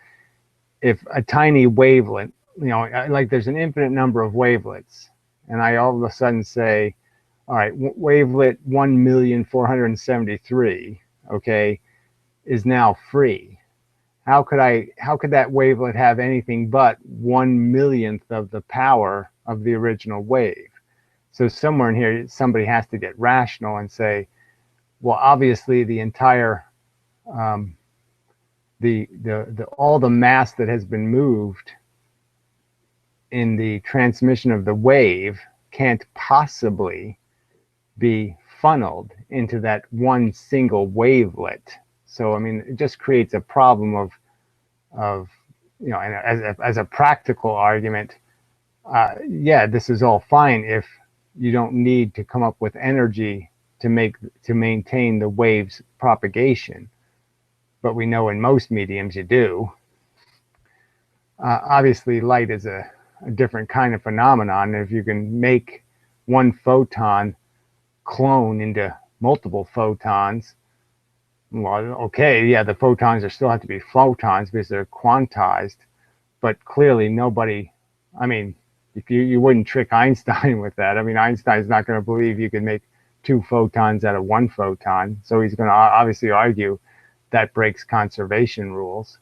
if a tiny wavelet, like there's an infinite number of wavelets, and I all of a sudden say, all right, wavelet 1,473,000, okay, is now free. How could that wavelet have anything but 1/1,000,000th of the power of the original wave? So somewhere in here, somebody has to get rational and say, well, obviously the entire all the mass that has been moved in the transmission of the wave can't possibly be funneled into that one single wavelet. So it just creates a problem of as a practical argument. Yeah, this is all fine if you don't need to come up with energy to maintain the wave's propagation, but we know in most mediums you do. Obviously, light is a different kind of phenomenon. If you can make one photon clone into multiple photons, well, okay, yeah, the photons still have to be photons because they're quantized, but clearly nobody, I mean, if you wouldn't trick Einstein with that. I mean, Einstein's not going to believe you can make 2 photons out of 1 photon. So he's going to obviously argue that breaks conservation rules.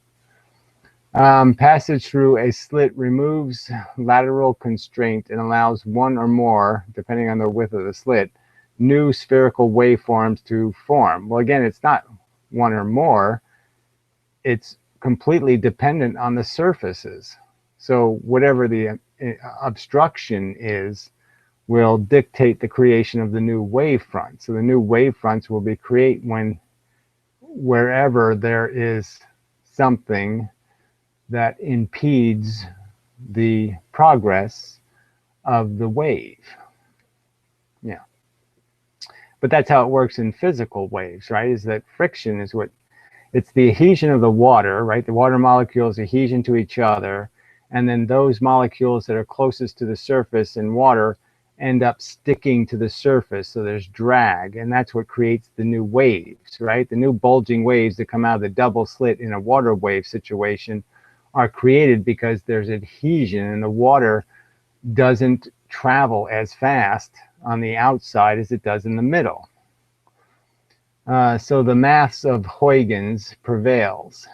Passage through a slit removes lateral constraint and allows one or more, depending on the width of the slit, new spherical waveforms to form. Well, again, it's not one or more. It's completely dependent on the surfaces. So whatever the obstruction is will dictate the creation of the new wavefront. So the new wavefronts will be created wherever there is something that impedes the progress of the wave. Yeah. But that's how it works in physical waves, right? Is that friction is what, it's the adhesion of the water, right? The water molecules adhesion to each other, and then those molecules that are closest to the surface in water end up sticking to the surface, so there's drag, and that's what creates the new waves, right? The new bulging waves that come out of the double slit in a water wave situation are created because there's adhesion, and the water doesn't travel as fast on the outside as it does in the middle. So the maths of Huygens prevails.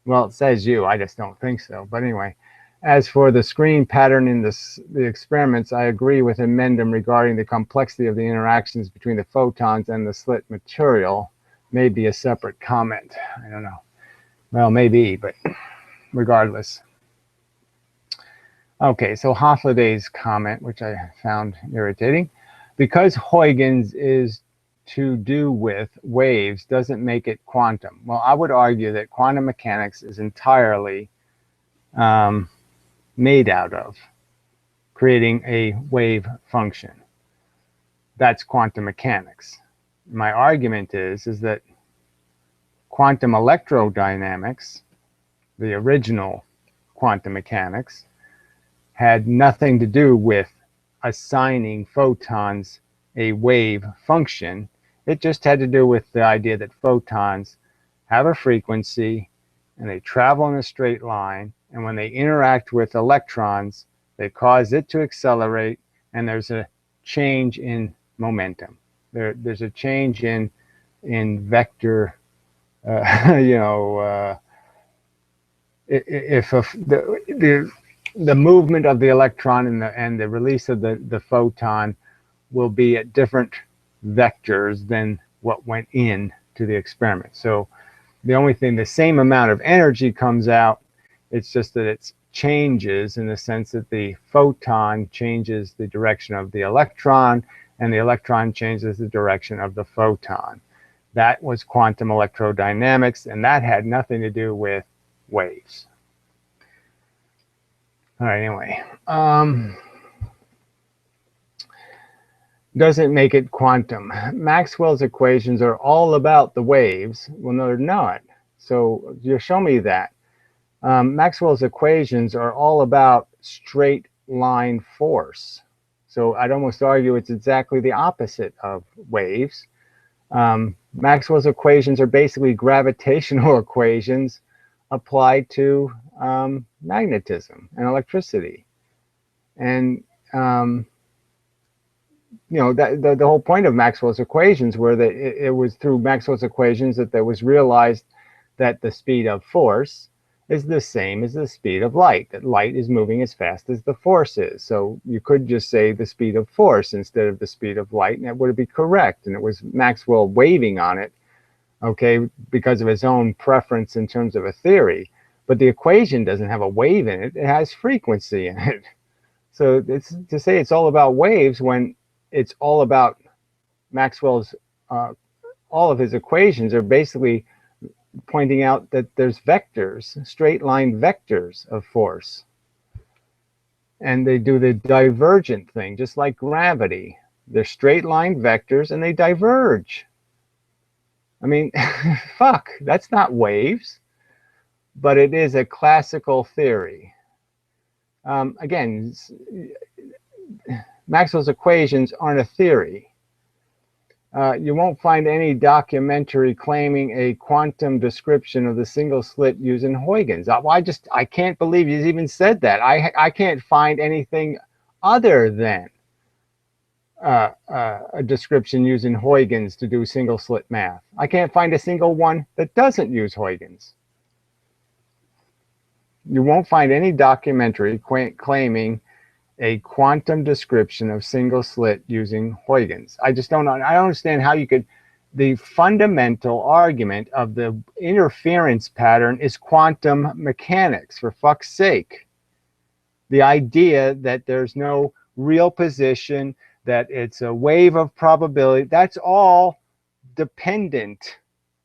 Well, it says you, I just don't think so. But anyway, as for the screen pattern in the experiments, I agree with Emendum regarding the complexity of the interactions between the photons and the slit material. Maybe a separate comment. I don't know. Well, maybe, but regardless. Okay, so Hoffladay's comment, which I found irritating. Because Huygens is to do with waves doesn't make it quantum. Well, I would argue that quantum mechanics is entirely made out of creating a wave function. That's quantum mechanics. My argument is that quantum electrodynamics, the original quantum mechanics, had nothing to do with assigning photons a wave function. It just had to do with the idea that photons have a frequency and they travel in a straight line, and when they interact with electrons, they cause it to accelerate, and there's a change in momentum. There's a change in vector, if the movement of the electron and the release of the photon will be at different vectors than what went in to the experiment. So the only thing, the same amount of energy comes out, it's just that it changes in the sense that the photon changes the direction of the electron, and the electron changes the direction of the photon. That was quantum electrodynamics, and that had nothing to do with waves. All right, anyway. Doesn't make it quantum. Maxwell's equations are all about the waves. Well, no, they're not. So you show me that. Maxwell's equations are all about straight line force. So I'd almost argue it's exactly the opposite of waves. Maxwell's equations are basically gravitational equations applied to magnetism and electricity. And the whole point of Maxwell's equations were that it was through Maxwell's equations that there was realized that the speed of force is the same as the speed of light, that light is moving as fast as the force is. So you could just say the speed of force instead of the speed of light, and that would be correct. And it was Maxwell waving on it, okay, because of his own preference in terms of a theory. But the equation doesn't have a wave in it, it has frequency in it. So it's to say it's all about waves when it's all about Maxwell's, all of his equations are basically pointing out that there's vectors, straight line vectors of force. And they do the divergent thing, just like gravity. They're straight line vectors and they diverge. I mean, fuck, that's not waves, but it is a classical theory. Again, Maxwell's equations aren't a theory. You won't find any documentary claiming a quantum description of the single slit using Huygens. I can't believe he's even said that. I can't find anything other than a description using Huygens to do single slit math. I can't find a single one that doesn't use Huygens. You won't find any documentary claiming a quantum description of single slit using Huygens. I don't understand how you could. The fundamental argument of the interference pattern is quantum mechanics, for fuck's sake. The idea that there's no real position, that it's a wave of probability, that's all dependent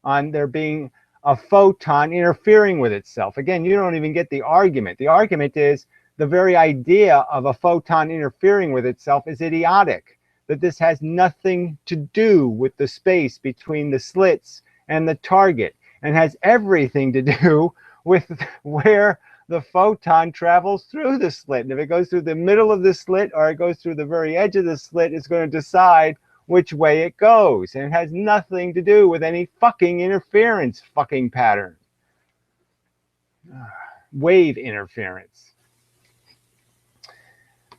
on there being a photon interfering with itself. Again, you don't even get the argument. The argument is the very idea of a photon interfering with itself is idiotic, that this has nothing to do with the space between the slits and the target, and has everything to do with where the photon travels through the slit. And if it goes through the middle of the slit or it goes through the very edge of the slit, it's going to decide which way it goes. And it has nothing to do with any fucking interference fucking pattern. Wave interference.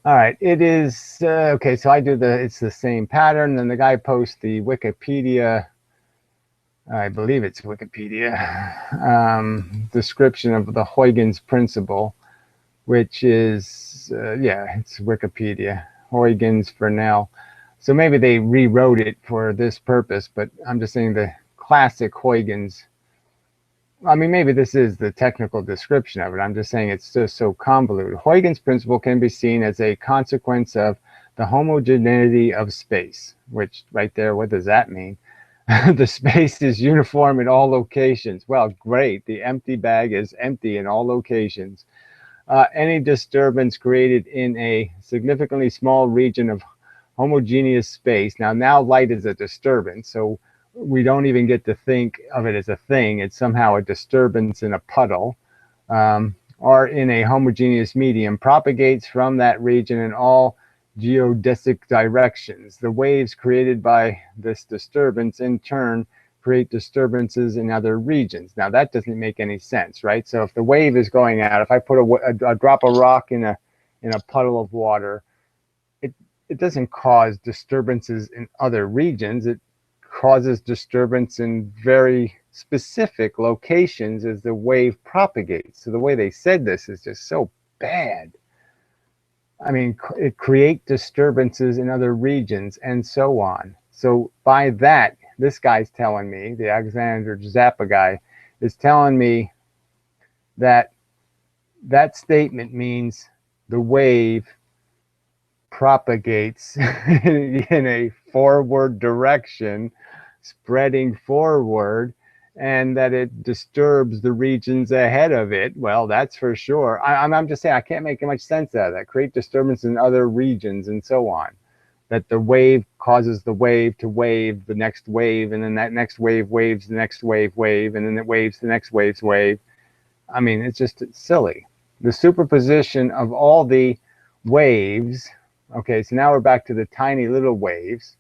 All right, it is, okay, so I do it's the same pattern. Then the guy posts the Wikipedia, I believe it's Wikipedia, description of the Huygens principle, which is, yeah, it's Wikipedia, Huygens for now. So maybe they rewrote it for this purpose, but I'm just saying the classic Huygens. I mean, maybe this is the technical description of it. I'm just saying it's just so convoluted. Huygens principle can be seen as a consequence of the homogeneity of space, which right there, what does that mean? The space is uniform in all locations. Well, great. The empty bag is empty in all locations. Any disturbance created in a significantly small region of homogeneous space. Now light is a disturbance, so we don't even get to think of it as a thing. It's somehow a disturbance in a puddle, or in a homogeneous medium, propagates from that region in all geodesic directions. The waves created by this disturbance in turn create disturbances in other regions. Now that doesn't make any sense, right? So if the wave is going out, if I put a drop of rock in a puddle of water, it doesn't cause disturbances in other regions. It causes disturbance in very specific locations as the wave propagates. So the way they said this is just so bad. I mean, it creates disturbances in other regions and so on. So by that, this guy's telling me, the Alexander Zappa guy, is telling me that that statement means the wave propagates in a forward direction, spreading forward, and that it disturbs the regions ahead of it. Well, that's for sure. I'm just saying I can't make much sense out of that. Create disturbance in other regions and so on. That the wave causes the wave to wave the next wave, and then that next wave waves the next wave, and then it waves the next wave's wave. I mean, it's just silly. The superposition of all the waves. Okay, so now we're back to the tiny little waves.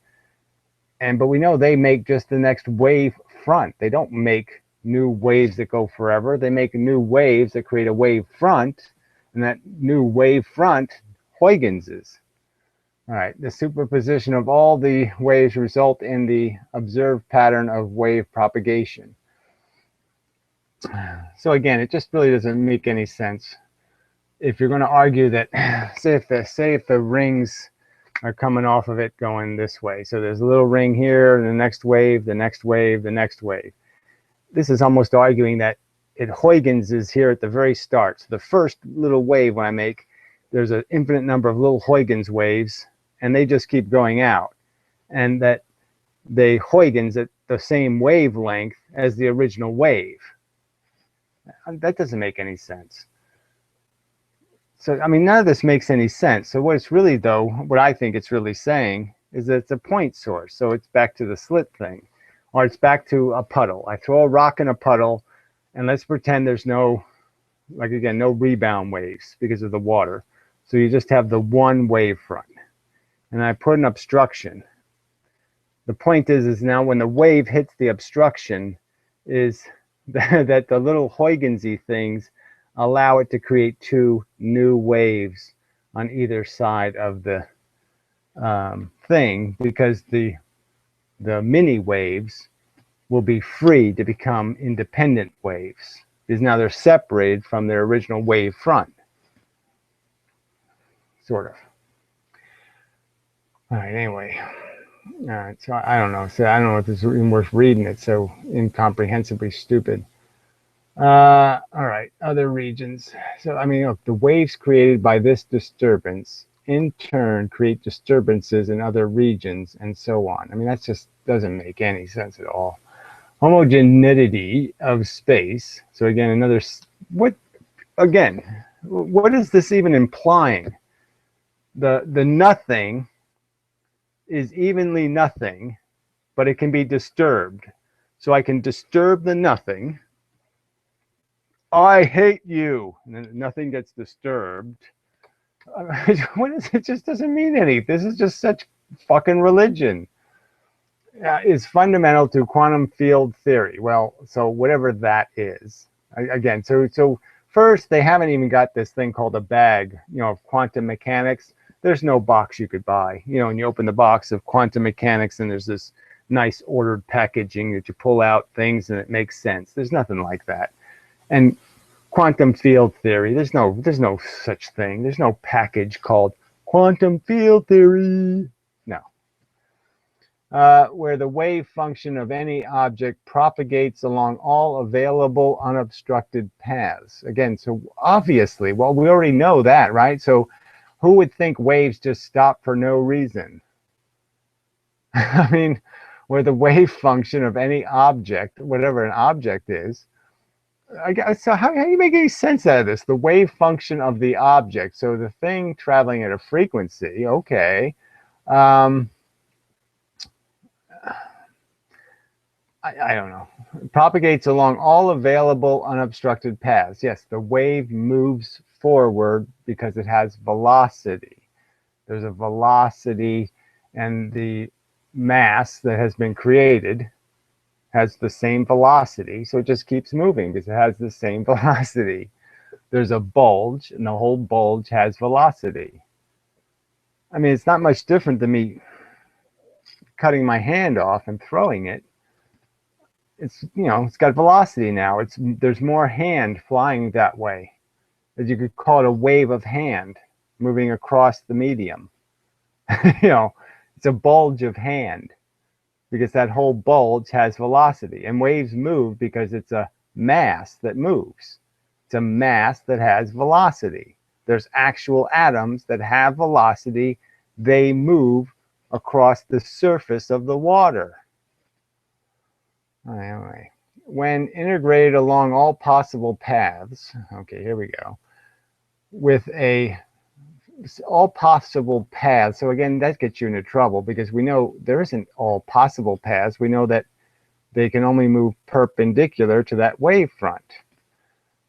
But we know they make just the next wave front. They don't make new waves that go forever. They make new waves that create a wave front, and that new wave front Huygens is. All right, the superposition of all the waves result in the observed pattern of wave propagation. So again, it just really doesn't make any sense. If you're going to argue that, say if the rings are coming off of it going this way. So there's a little ring here, and the next wave, the next wave, the next wave. This is almost arguing that Huygens is here at the very start. So the first little wave when I make, there's an infinite number of little Huygens waves, and they just keep going out. And that they Huygens at the same wavelength as the original wave. That doesn't make any sense. So, I mean, none of this makes any sense. So what it's really, though, what I think it's really saying is that it's a point source. So it's back to the slit thing, or it's back to a puddle. I throw a rock in a puddle, and let's pretend there's no, like again, no rebound waves because of the water. So you just have the one wave front. And I put an obstruction. the point is now when the wave hits the obstruction, is that the little Huygensy things allow it to create two new waves on either side of the thing, because the mini waves will be free to become independent waves, because now they're separated from their original wave front, sort of. All right, anyway. All right, so I don't know. So I don't know if this is even worth reading. It's so incomprehensibly stupid. All right, other regions. So, I mean, look, the waves created by this disturbance in turn create disturbances in other regions, and so on. I mean, that just doesn't make any sense at all. Homogeneity of space. So again, what is this even implying? The nothing is evenly nothing, but it can be disturbed. So I can disturb the nothing. I hate you. And then nothing gets disturbed. What is it? Just doesn't mean anything. This is just such fucking religion. Is fundamental to quantum field theory. Well, so whatever that is. Again, so first, they haven't even got this thing called a bag, of quantum mechanics. There's no box you could buy, and you open the box of quantum mechanics and there's this nice ordered packaging that you pull out things and it makes sense. There's nothing like that. And quantum field theory, there's no such thing. There's no package called quantum field theory. No. Where the wave function of any object propagates along all available unobstructed paths. Again, so obviously, well, we already know that, right? So who would think waves just stop for no reason? I mean, where the wave function of any object, whatever an object is, so how do you make any sense out of this? The wave function of the object, so the thing traveling at a frequency, okay. I don't know. Propagates along all available unobstructed paths. Yes, the wave moves forward because it has velocity. There's a velocity, and the mass that has been created has the same velocity, so it just keeps moving because it has the same velocity. There's a bulge, and the whole bulge has velocity. I mean, it's not much different than me cutting my hand off and throwing it. It's, it's got velocity now. There's more hand flying that way. As you could call it a wave of hand moving across the medium. It's a bulge of hand because that whole bulge has velocity. And waves move because it's a mass that moves. It's a mass that has velocity. There's actual atoms that have velocity. They move across the surface of the water. Anyway, when integrated along all possible paths, okay, here we go, with all possible paths. So again, that gets you into trouble because we know there isn't all possible paths. We know that they can only move perpendicular to that wave front.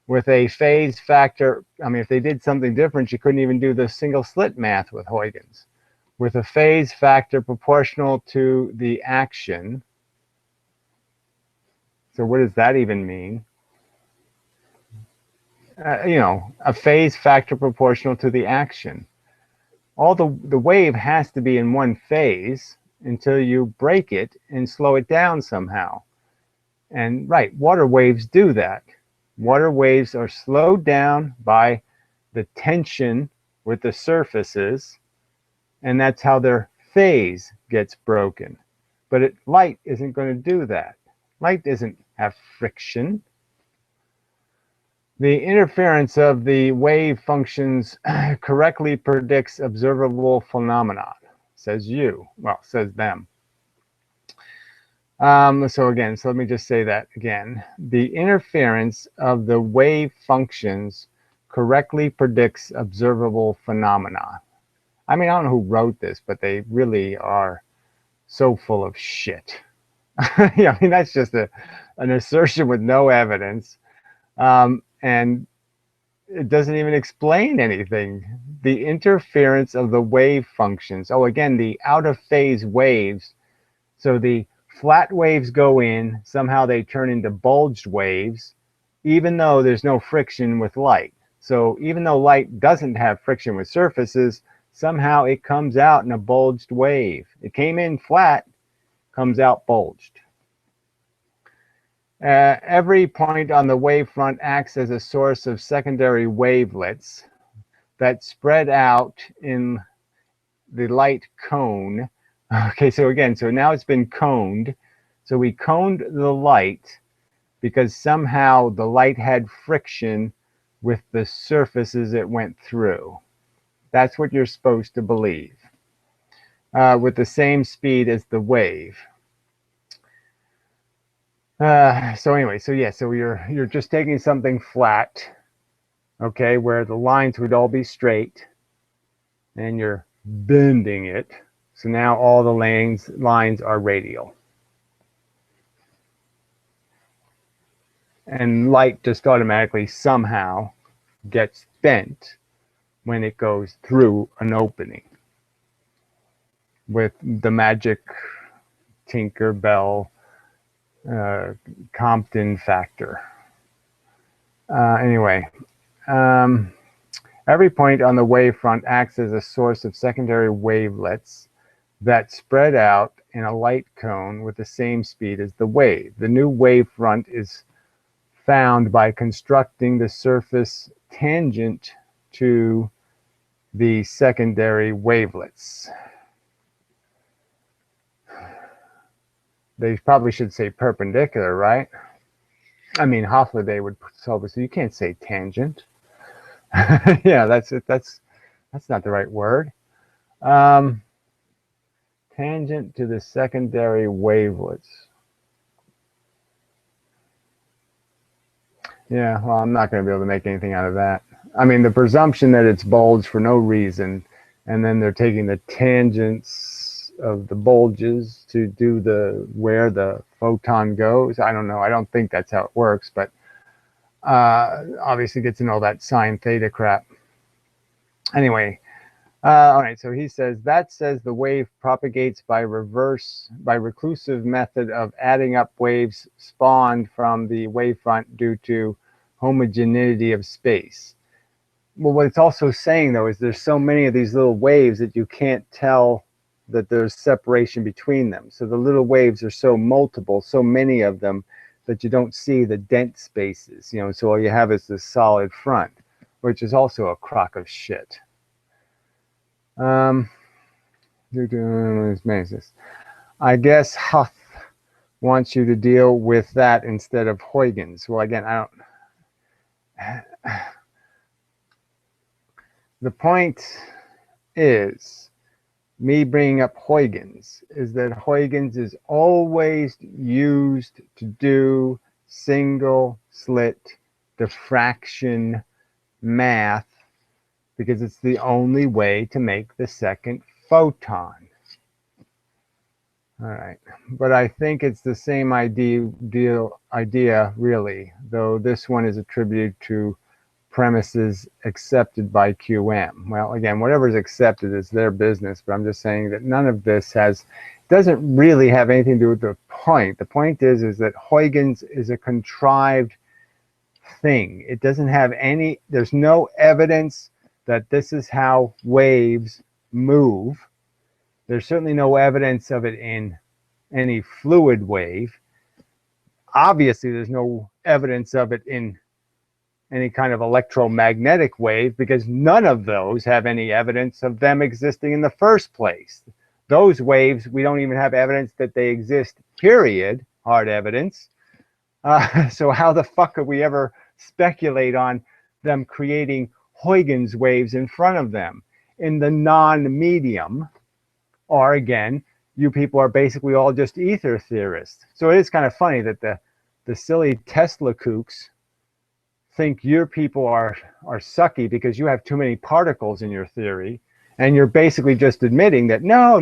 With a phase factor, I mean, if they did something different, you couldn't even do the single slit math with Huygens. With a phase factor proportional to the action. So what does that even mean? A phase factor proportional to the action. The wave has to be in one phase until you break it and slow it down somehow. And right, water waves do that. Water waves are slowed down by the tension with the surfaces, and that's how their phase gets broken. But light isn't going to do that. Light doesn't have friction. The interference of the wave functions correctly predicts observable phenomena, says you. Well, says them. So let me just say that again. The interference of the wave functions correctly predicts observable phenomena. I mean, I don't know who wrote this, but they really are so full of shit. I mean, that's just an assertion with no evidence. And it doesn't even explain anything. The interference of the wave functions. Oh, again, the out of phase waves So the flat waves go in, somehow they turn into bulged waves, even though there's no friction with light. So even though light doesn't have friction with surfaces, somehow it comes out in a bulged wave. It came in flat, comes out bulged. Every point on the wavefront acts as a source of secondary wavelets that spread out in the light cone. Okay, so again, so now it's been coned. So we coned the light because somehow the light had friction with the surfaces it went through. That's what you're supposed to believe. With the same speed as the wave. So anyway, so yeah, so you're just taking something flat, okay, where the lines would all be straight, and you're bending it. So now all the lines are radial. And light just automatically somehow gets bent when it goes through an opening with the magic Tinkerbell Compton factor. Anyway, every point on the wavefront acts as a source of secondary wavelets that spread out in a light cone with the same speed as the wave. The new wavefront is found by constructing the surface tangent to the secondary wavelets. They probably should say perpendicular, right? I mean, Hofstadter would solve this. So you can't say tangent. Yeah, that's it. That's not the right word. Tangent to the secondary wavelets. Yeah, well, I'm not going to be able to make anything out of that. I mean, the presumption that it's bulged for no reason, and then they're taking the tangents of the bulges to do where the photon goes. I don't know. I don't think that's how it works, but obviously gets into all that sine theta crap. Anyway, all right, so he says the wave propagates by reclusive method of adding up waves spawned from the wavefront due to homogeneity of space. Well, what it's also saying, though, is there's so many of these little waves that you can't tell that there's separation between them. So the little waves are so multiple, so many of them, that you don't see the dense spaces. You know, so all you have is this solid front, which is also a crock of shit. I guess Huth wants you to deal with that instead of Huygens. Well, again, I don't. The point is, me bringing up Huygens, is that Huygens is always used to do single slit diffraction math because it's the only way to make the second photon. All right, but I think it's the same idea really, though this one is attributed to premises accepted by QM. Well, again, whatever is accepted is their business, but I'm just saying that none of this doesn't really have anything to do with the point. The point is that Huygens is a contrived thing. It doesn't have there's no evidence that this is how waves move. There's certainly no evidence of it in any fluid wave. Obviously, there's no evidence of it in any kind of electromagnetic wave because none of those have any evidence of them existing in the first place. Those waves, we don't even have evidence that they exist, period, hard evidence. So how the fuck could we ever speculate on them creating Huygens waves in front of them in the non-medium? Or again, you people are basically all just ether theorists. So it is kind of funny that the silly Tesla kooks think your people are sucky because you have too many particles in your theory, and you're basically just admitting that no,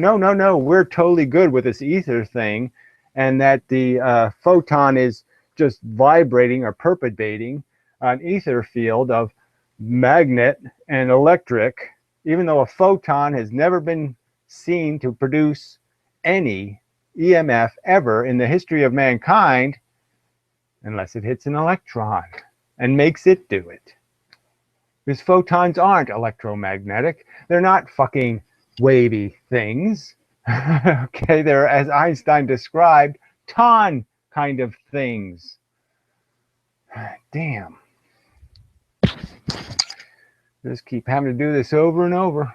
we're totally good with this ether thing, and that the photon is just vibrating or perturbating an ether field of magnet and electric, even though a photon has never been seen to produce any EMF ever in the history of mankind unless it hits an electron and makes it do it. Because photons aren't electromagnetic. They're not fucking wavy things. Okay, they're, as Einstein described, ton kind of things. Damn. Just keep having to do this over and over.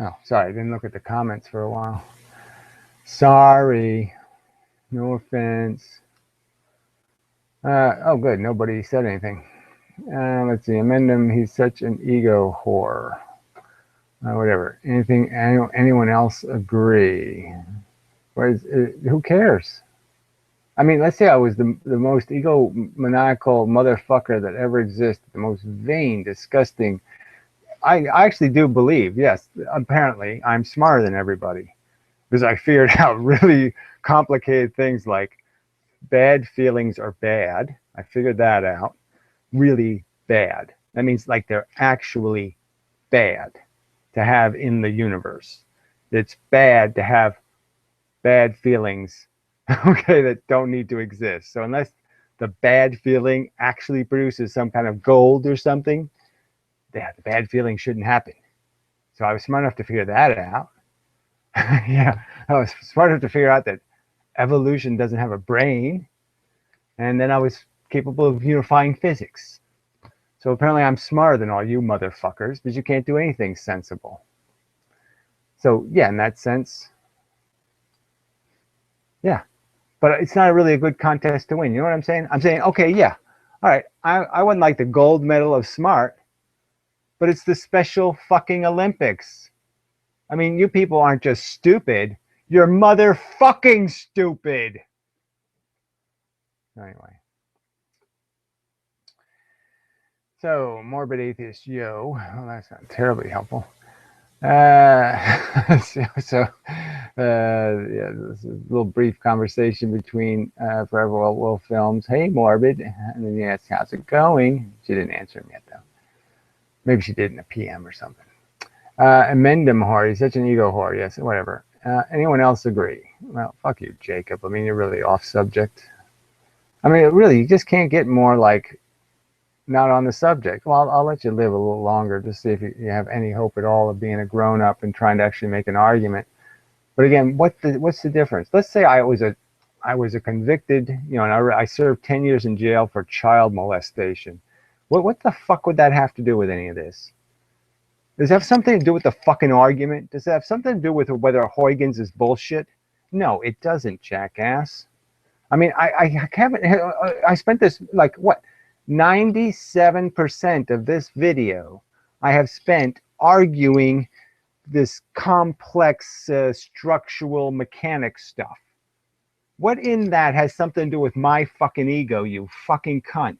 Oh, sorry, I didn't look at the comments for a while. Sorry. No offense. Oh, good. Nobody said anything. Let's see. Amend him. He's such an ego whore. Whatever. Anyone else agree? Who cares? I mean, let's say I was the most egomaniacal motherfucker that ever existed, the most vain, disgusting. I actually do believe, yes, apparently I'm smarter than everybody because I figured out really complicated things like bad feelings are bad. I figured that out. Really bad. That means like they're actually bad to have in the universe. It's bad to have bad feelings, okay, that don't need to exist. So unless the bad feeling actually produces some kind of gold or something, the bad feeling shouldn't happen. So I was smart enough to figure that out. Yeah, I was smart enough to figure out that evolution doesn't have a brain. And then I was capable of unifying physics. So apparently I'm smarter than all you motherfuckers because you can't do anything sensible. So yeah, in that sense, yeah. But it's not really a good contest to win. You know what I'm saying? I'm saying, okay, yeah. All right, I wouldn't like the gold medal of smart, but it's the special fucking Olympics. I mean, you people aren't just stupid. You're motherfucking stupid. Anyway. So, morbid atheist Yo. Well, that's not terribly helpful. Yeah, this is a little brief conversation between Forever Will Films. Hey, Morbid. And then he asked, how's it going? She didn't answer him yet, though. Maybe she did in a PM or something. Amendum whore. He's such an ego whore. Yes, whatever. Anyone else agree? Well, fuck you, Jacob. I mean, you're really off subject. I mean, really, you just can't get more like not on the subject. Well, I'll let you live a little longer to see if you have any hope at all of being a grown-up and trying to actually make an argument. But again, what's the difference? Let's say I was a convicted, and I served 10 years in jail for child molestation. What the fuck would that have to do with any of this? Does it have something to do with the fucking argument? Does it have something to do with whether Huygens is bullshit? No, it doesn't, jackass. I mean, I spent this, like, what, 97% of this video I have spent arguing this complex structural mechanics stuff. What in that has something to do with my fucking ego, you fucking cunt?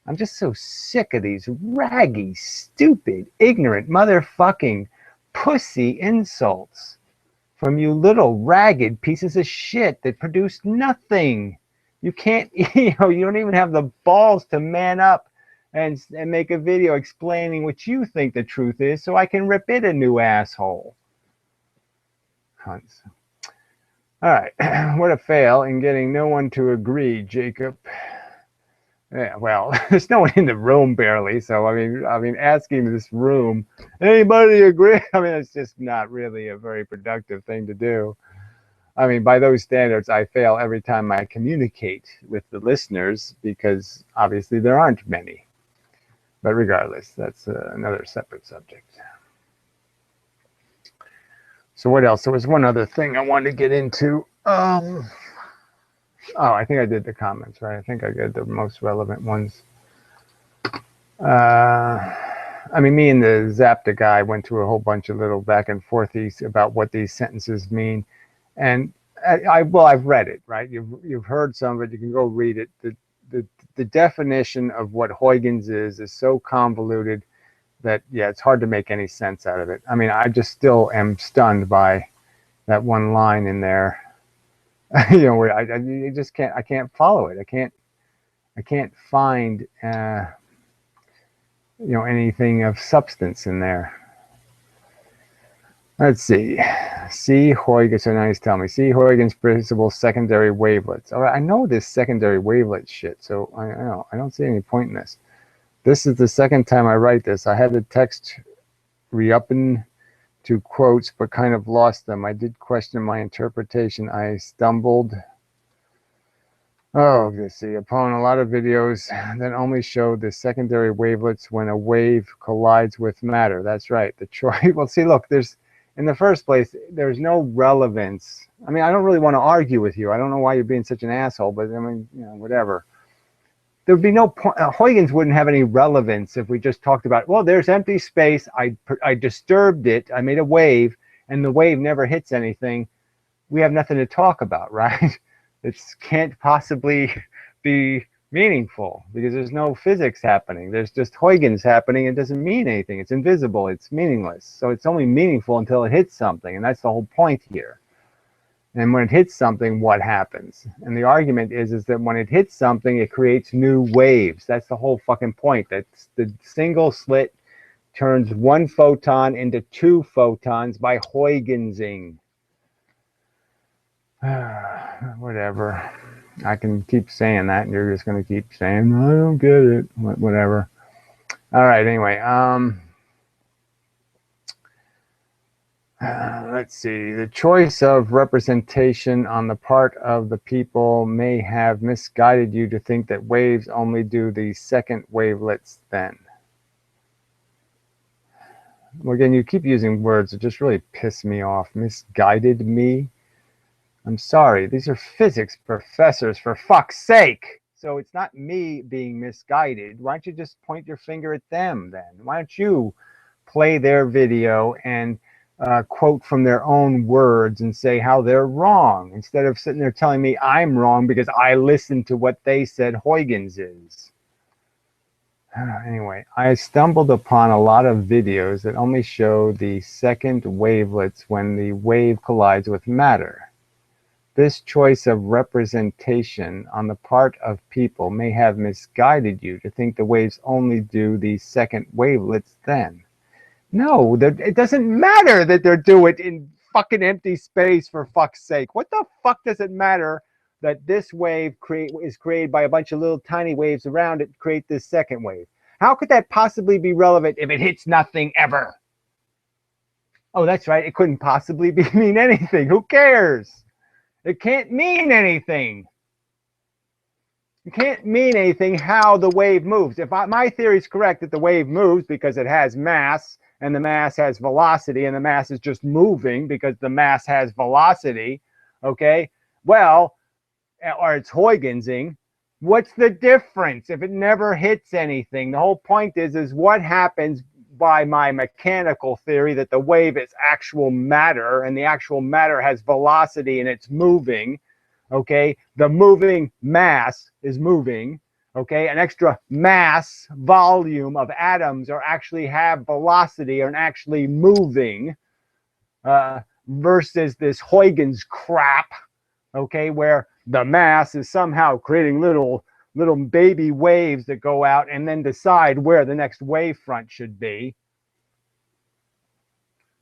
I'm just so sick of these raggy, stupid, ignorant, motherfucking pussy insults from you little ragged pieces of shit that produce nothing. You can't, you don't even have the balls to man up and make a video explaining what you think the truth is so I can rip it a new asshole. Cunts. All right, what a fail in getting no one to agree, Jacob. Yeah, well, there's no one in the room barely, so I mean, asking this room, anybody agree? I mean, it's just not really a very productive thing to do. I mean, by those standards, I fail every time I communicate with the listeners because obviously there aren't many. But regardless, that's another separate subject. So what else? There was one other thing I wanted to get into. Oh, I think I did the comments, right? I think I got the most relevant ones. I mean, me and the Zapta guy went through a whole bunch of little back and forthies about what these sentences mean. And I've read it, right? You've heard some of it. You can go read it. The definition of what Huygens is so convoluted that, yeah, it's hard to make any sense out of it. I mean, I just still am stunned by that one line in there. Where I just can't follow it. I can't find anything of substance in there. Let's see. C. Huygens, so now he's telling me. C. Huygens principle secondary wavelets. All right, I know this secondary wavelet shit, so I don't see any point in this. This is the second time I write this. I had the text re-upping to quotes, but kind of lost them. I did question my interpretation. I stumbled. Oh, let's see. Upon a lot of videos that only show the secondary wavelets when a wave collides with matter. That's right. The choice. Well, see, look, in the first place, there's no relevance. I mean, I don't really want to argue with you. I don't know why you're being such an asshole, but I mean, whatever. There'd be no point. Huygens wouldn't have any relevance if we just talked about, well, there's empty space. I disturbed it. I made a wave, and the wave never hits anything. We have nothing to talk about, right? It can't possibly be meaningful because there's no physics happening. There's just Huygens happening. It doesn't mean anything. It's invisible. It's meaningless. So it's only meaningful until it hits something, and that's the whole point here. And when it hits something, what happens? And the argument is that when it hits something, it creates new waves. That's the whole fucking point. That's the single slit turns one photon into two photons by Huygensing. Whatever. I can keep saying that, and you're just going to keep saying, I don't get it. Whatever. All right, anyway. Let's see. The choice of representation on the part of the people may have misguided you to think that waves only do the second wavelets then. Well, again, you keep using words that just really piss me off. Misguided me? I'm sorry. These are physics professors, for fuck's sake. So it's not me being misguided. Why don't you just point your finger at them then? Why don't you play their video and quote from their own words and say how they're wrong, instead of sitting there telling me I'm wrong because I listened to what they said Huygens is. Anyway, I stumbled upon a lot of videos that only show the second wavelets when the wave collides with matter. This choice of representation on the part of people may have misguided you to think the waves only do the second wavelets then. No, it doesn't matter that they're doing it in fucking empty space, for fuck's sake. What the fuck does it matter that this wave is created by a bunch of little tiny waves around it to create this second wave? How could that possibly be relevant if it hits nothing ever? Oh, that's right. It couldn't possibly mean anything. Who cares? It can't mean anything. It can't mean anything how the wave moves. If my theory is correct that the wave moves because it has mass, and the mass has velocity, and the mass is just moving because the mass has velocity, okay? Well, or it's Huygensing. What's the difference if it never hits anything? The whole point is what happens by my mechanical theory that the wave is actual matter, and the actual matter has velocity and it's moving, okay? The moving mass is moving. Okay, an extra mass volume of atoms are actually have velocity and actually moving, versus this Huygens crap, okay, where the mass is somehow creating little baby waves that go out and then decide where the next wave front should be.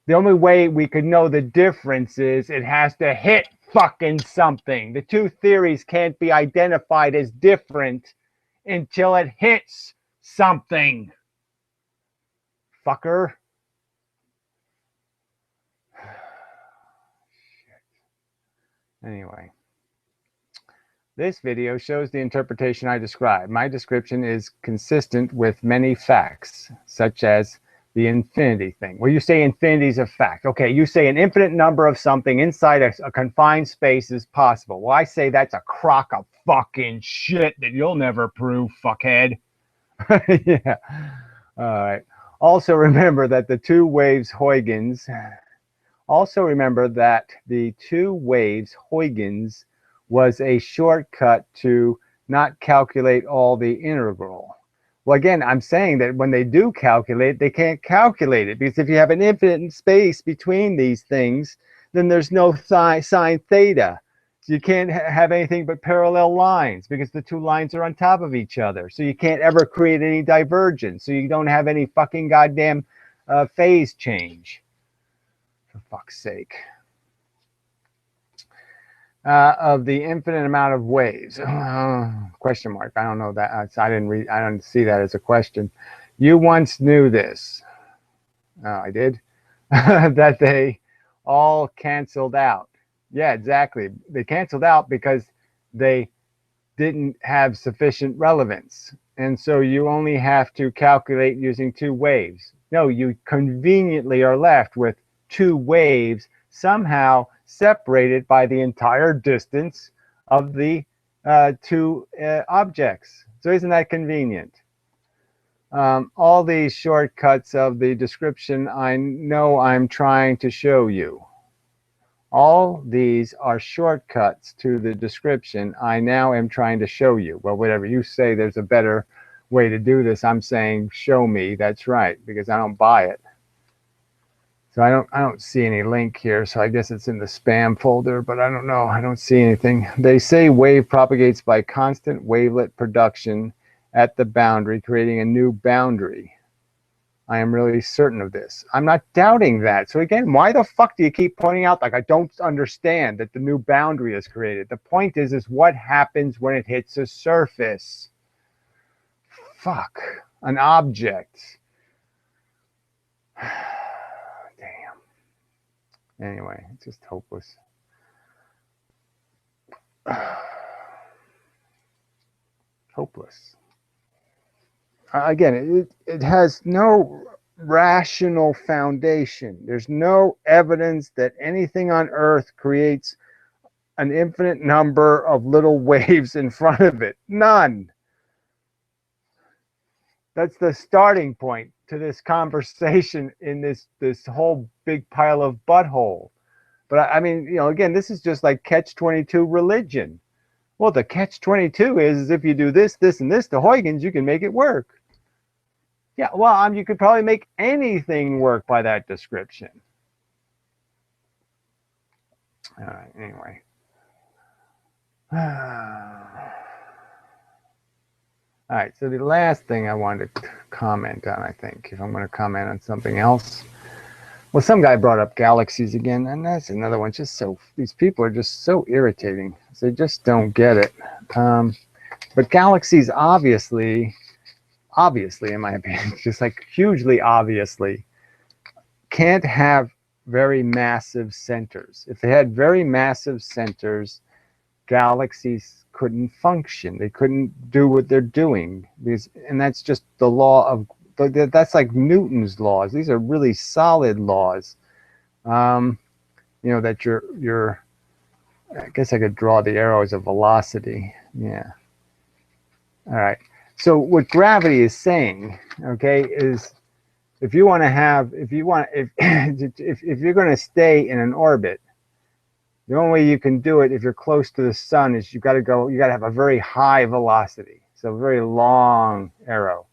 The only way we could know the difference is it has to hit fucking something. The two theories can't be identified as different until it hits something. Fucker. Anyway, this video shows the interpretation I described. My description is consistent with many facts, such as the infinity thing. Well, you say infinity is a fact. Okay, you say an infinite number of something inside a confined space is possible. Well, I say that's a crock of fucking shit that you'll never prove, fuckhead. Yeah. All right. Also remember that the two waves Huygens was a shortcut to not calculate all the integral. Well, again, I'm saying that when they do calculate, they can't calculate it, because if you have an infinite space between these things, then there's no sine theta. So you can't have anything but parallel lines because the two lines are on top of each other. So you can't ever create any divergence. So you don't have any fucking goddamn phase change. For fuck's sake. Of the infinite amount of waves. Question mark. I don't know that. I didn't read. I don't see that as a question. You once knew this. I did. That they all canceled out. Yeah, exactly. They canceled out because they didn't have sufficient relevance. And so you only have to calculate using two waves. No, you conveniently are left with two waves somehow separated by the entire distance of the two objects. So isn't that convenient? All these shortcuts of the description I know I'm trying to show you. All these are shortcuts to the description I now am trying to show you. Well, whatever you say, there's a better way to do this. I'm saying show me. That's right, because I don't buy it. So I don't see any link here. So I guess it's in the spam folder, but I don't know. I don't see anything. They say wave propagates by constant wavelet production at the boundary, creating a new boundary. I am really certain of this. I'm not doubting that. So again, why the fuck do you keep pointing out like I don't understand that the new boundary is created? The point is what happens when it hits a surface? Fuck. An object. Damn. Anyway, it's just hopeless. Hopeless. Again, it has no rational foundation. There's no evidence that anything on Earth creates an infinite number of little waves in front of it. None. That's the starting point to this conversation in this whole big pile of butthole. But I mean, you know, again, this is just like catch-22 religion. Well, the catch-22 is if you do this, this, and this to Huygens, you can make it work. Yeah, well, you could probably make anything work by that description. All right, anyway. All right, so the last thing I wanted to comment on, I think, if I'm going to comment on something else. Well, some guy brought up Galaxies again, and that's another one. Just so, these people are just so irritating. They just don't get it. But Galaxies obviously, in my opinion, just like hugely obviously, can't have very massive centers. If they had very massive centers, galaxies couldn't function. They couldn't do what they're doing. And that's just the law of, that's like Newton's laws. These are really solid laws. You know, that you're, I guess I could draw the arrow as a velocity. Yeah. All right. So what gravity is saying, okay, is if you want to have, if you're going to stay in an orbit, the only way you can do it if you're close to the sun is you got to have a very high velocity. So a very long arrow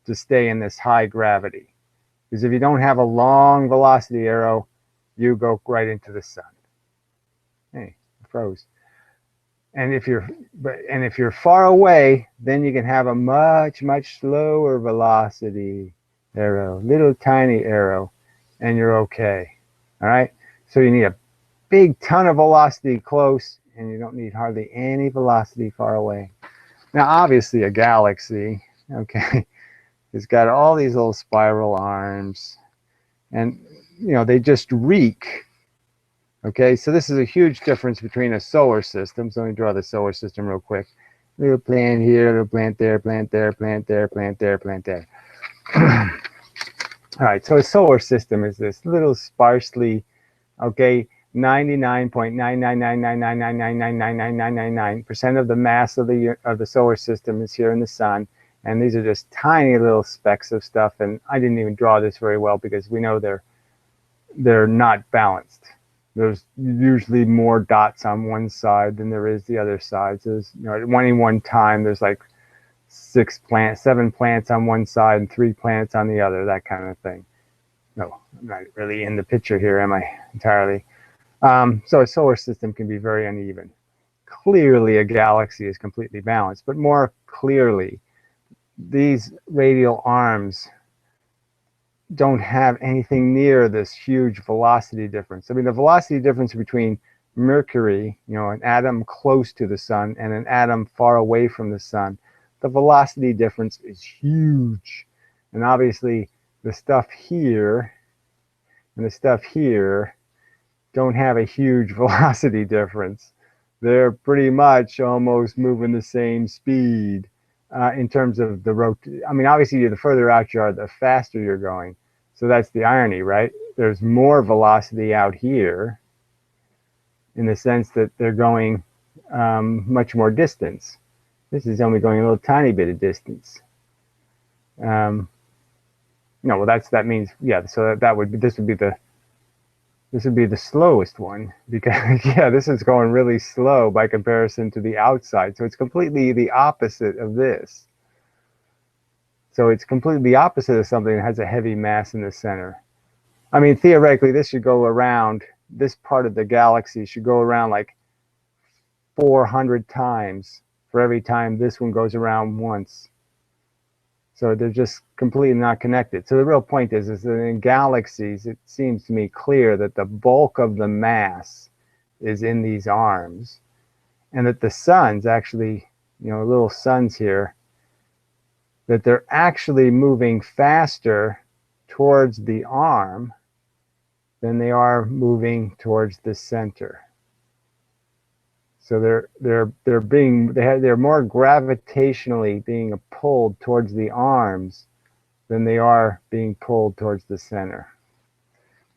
to stay in this high gravity. Because if you don't have a long velocity arrow, you go right into the sun. Hey, it froze. And if you're far away, then you can have a much, much slower velocity arrow, little tiny arrow, and you're okay. All right. So you need a big ton of velocity close, and you don't need hardly any velocity far away. Now, obviously, a galaxy, okay, it's got all these little spiral arms, and you know they just reek. Okay, so this is a huge difference between a solar system. So let me draw the solar system real quick. Little plant here, little plant there, plant there, plant there, plant there, plant there. All right, so a solar system is this little sparsely, okay, 99.99999999999% of the mass of the solar system is here in the sun, and these are just tiny little specks of stuff. And I didn't even draw this very well because we know they're not balanced. There's usually more dots on one side than there is the other side. So there's, you know, at any one time, there's like 7 plants on one side and 3 plants on the other, that kind of thing. No, I'm not really in the picture here, am I, entirely? So a solar system can be very uneven. clearly a galaxy is completely balanced, but more clearly, these radial arms don't have anything near this huge velocity difference. I mean, the velocity difference between Mercury, an atom close to the sun, and an atom far away from the sun, the velocity difference is huge. And obviously, the stuff here and the stuff here don't have a huge velocity difference. They're pretty much almost moving the same speed in terms of the I mean, obviously, the further out you are, the faster you're going. So that's the irony, right? There's more velocity out here in the sense that they're going much more distance. This is only going a little tiny bit of distance. Well, that means, yeah. So this would be the slowest one, because yeah, this is going really slow by comparison to the outside. So it's completely the opposite of this. So it's completely the opposite of something that has a heavy mass in the center. I mean, theoretically, this should go around, this part of the galaxy should go around like 400 times for every time this one goes around once. So they're just completely not connected. So the real point is that in galaxies, it seems to me clear that the bulk of the mass is in these arms, and that the suns actually, little suns here, that they're actually moving faster towards the arm than they are moving towards the center. So they're more gravitationally being pulled towards the arms than they are being pulled towards the center.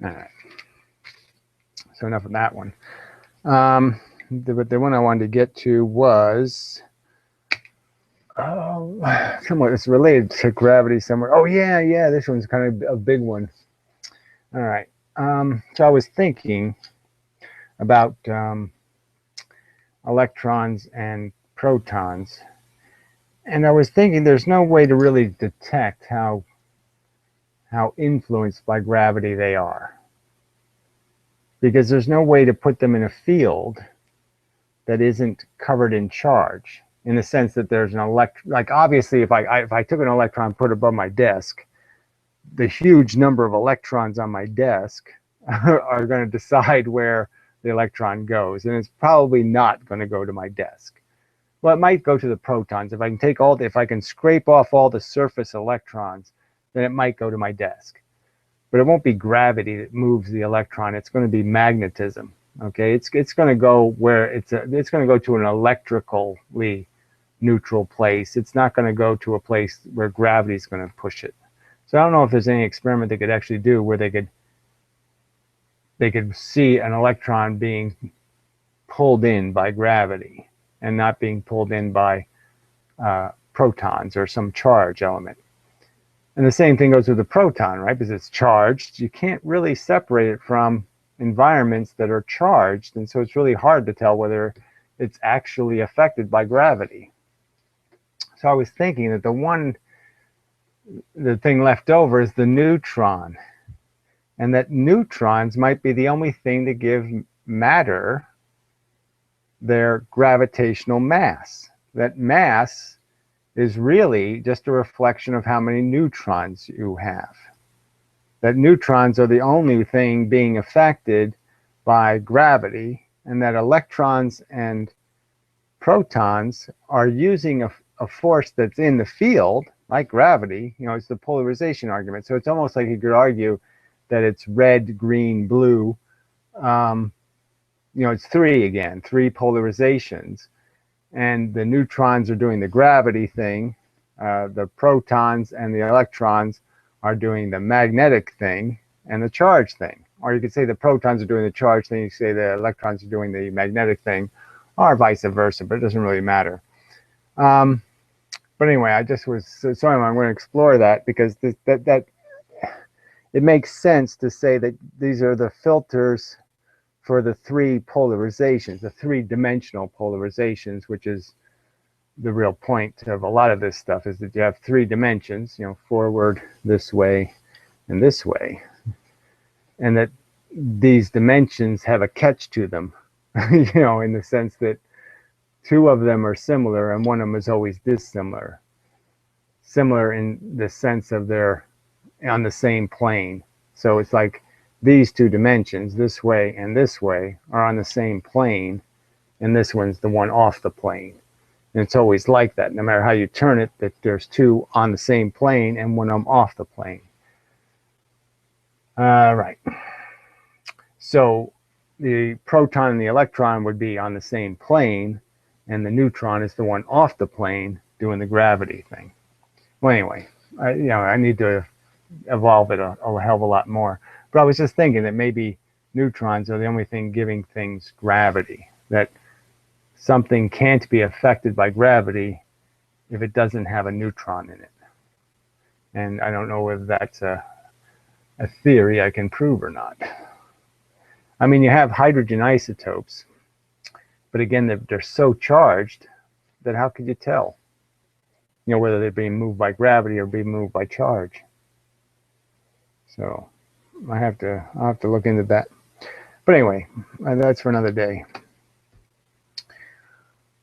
All right. So enough of that one. The one I wanted to get to was somewhat, it's related to gravity somewhere. Oh yeah, this one's kind of a big one. All right. So I was thinking about electrons and protons, and I was thinking there's no way to really detect how influenced by gravity they are, because there's no way to put them in a field that isn't covered in charge, in the sense that there's an like obviously if I took an electron and put it above my desk, the huge number of electrons on my desk are going to decide where the electron goes, and it's probably not going to go to my desk. Well, it might go to the protons. If I can if I can scrape off all the surface electrons, then it might go to my desk. But it won't be gravity that moves the electron. It's going to be magnetism. Okay, it's going to go where it's going to go to an electrically neutral place. It's not going to go to a place where gravity is going to push it. So I don't know if there's any experiment they could actually do where they could see an electron being pulled in by gravity and not being pulled in by protons or some charge element. And the same thing goes with the proton, right? Because it's charged. You can't really separate it from environments that are charged, and so it's really hard to tell whether it's actually affected by gravity. So I was thinking that the thing left over is the neutron, and that neutrons might be the only thing that give matter their gravitational mass. That mass is really just a reflection of how many neutrons you have. That neutrons are the only thing being affected by gravity, and that electrons and protons are using a force that's in the field, like gravity. It's the polarization argument. So it's almost like you could argue that it's red, green, blue. It's three polarizations. And the neutrons are doing the gravity thing. The protons and the electrons are doing the magnetic thing and the charge thing. Or you could say the protons are doing the charge thing, you could say the electrons are doing the magnetic thing, or vice versa, but it doesn't really matter. But anyway, I just was, so anyway, I'm going to explore that, because that it makes sense to say that these are the filters for the three polarizations, the three-dimensional polarizations, which is the real point of a lot of this stuff, is that you have three dimensions, forward, this way, and this way. And that these dimensions have a catch to them, in the sense that two of them are similar and one of them is always dissimilar. Similar in the sense of they're on the same plane. So it's like these two dimensions, this way and this way, are on the same plane, and this one's the one off the plane. And it's always like that, no matter how you turn it, that there's two on the same plane and one of them off the plane. Right. So the proton and the electron would be on the same plane, and the neutron is the one off the plane doing the gravity thing. Well, anyway, I need to evolve it a hell of a lot more. But I was just thinking that maybe neutrons are the only thing giving things gravity, that something can't be affected by gravity if it doesn't have a neutron in it. And I don't know whether that's a theory I can prove or not. I mean, you have hydrogen isotopes, but again, they're so charged that how could you tell? Whether they're being moved by gravity or being moved by charge. So I'll have to look into that. But anyway, that's for another day.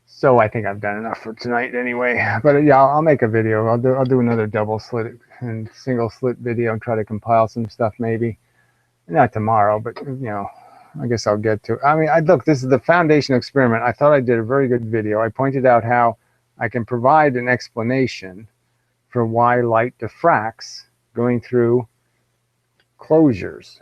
So I think I've done enough for tonight anyway. But yeah, I'll make a video. I'll do another double slit and single slit video and try to compile some stuff maybe. Not tomorrow, but I guess I'll get to it. I mean, look, this is the foundation experiment. I thought I did a very good video. I pointed out how I can provide an explanation for why light diffracts going through closures.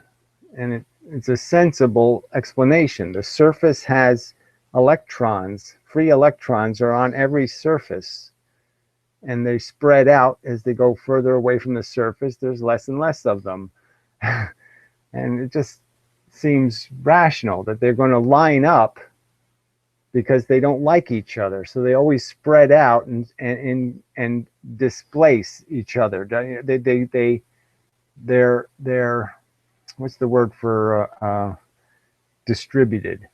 And it's a sensible explanation. The surface has electrons. Free electrons are on every surface. And they spread out as they go further away from the surface. There's less and less of them. And it just seems rational that they're going to line up because they don't like each other, so they always spread out and displace each other. They're what's the word for distributed?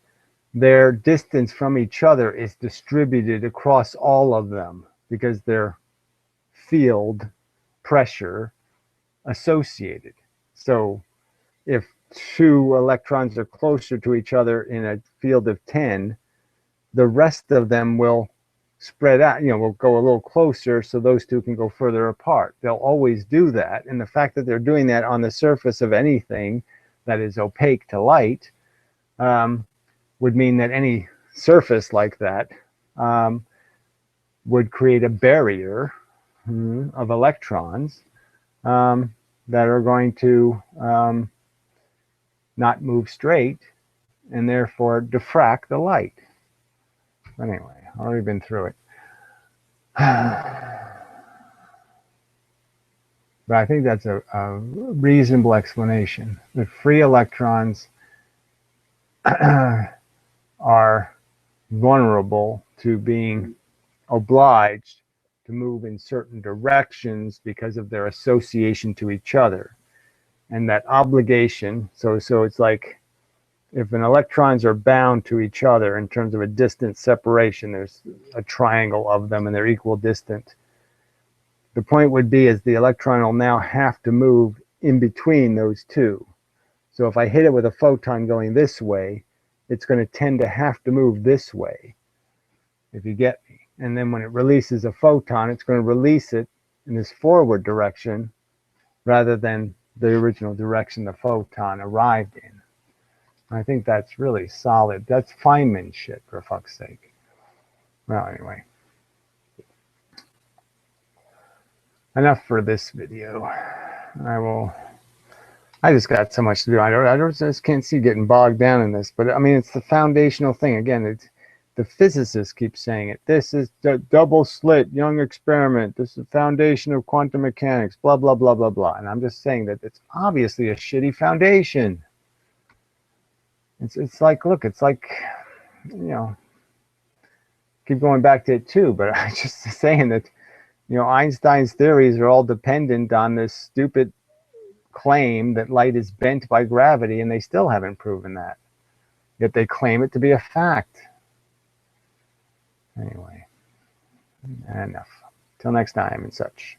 Their distance from each other is distributed across all of them because their field pressure associated. So if two electrons are closer to each other in a field of 10, the rest of them will spread out, will go a little closer so those two can go further apart. They'll always do that. And the fact that they're doing that on the surface of anything that is opaque to light would mean that any surface like that would create a barrier of electrons that are going to not move straight and therefore diffract the light. Anyway, I've already been through it. But I think that's a reasonable explanation. The free electrons are vulnerable to being obliged to move in certain directions because of their association to each other. And that obligation, so it's like if an electrons are bound to each other in terms of a distance separation, there's a triangle of them and they're equal distant. The point would be is the electron will now have to move in between those two. So if I hit it with a photon going this way, it's going to tend to have to move this way, if you get me. And then when it releases a photon, it's going to release it in this forward direction rather than the original direction the photon arrived in. I think that's really solid. That's Feynman shit, for fuck's sake. Well, anyway. Enough for this video. I just got so much to do. I just can't see getting bogged down in this. But I mean, it's the foundational thing. Again, the physicists keep saying it. This is the double slit Young experiment. This is the foundation of quantum mechanics, blah, blah, blah, blah, blah. And I'm just saying that it's obviously a shitty foundation. It's like, look, it's like, keep going back to it too, but I'm just saying that, Einstein's theories are all dependent on this stupid claim that light is bent by gravity, and they still haven't proven that. Yet they claim it to be a fact. Anyway, enough. Till next time and such.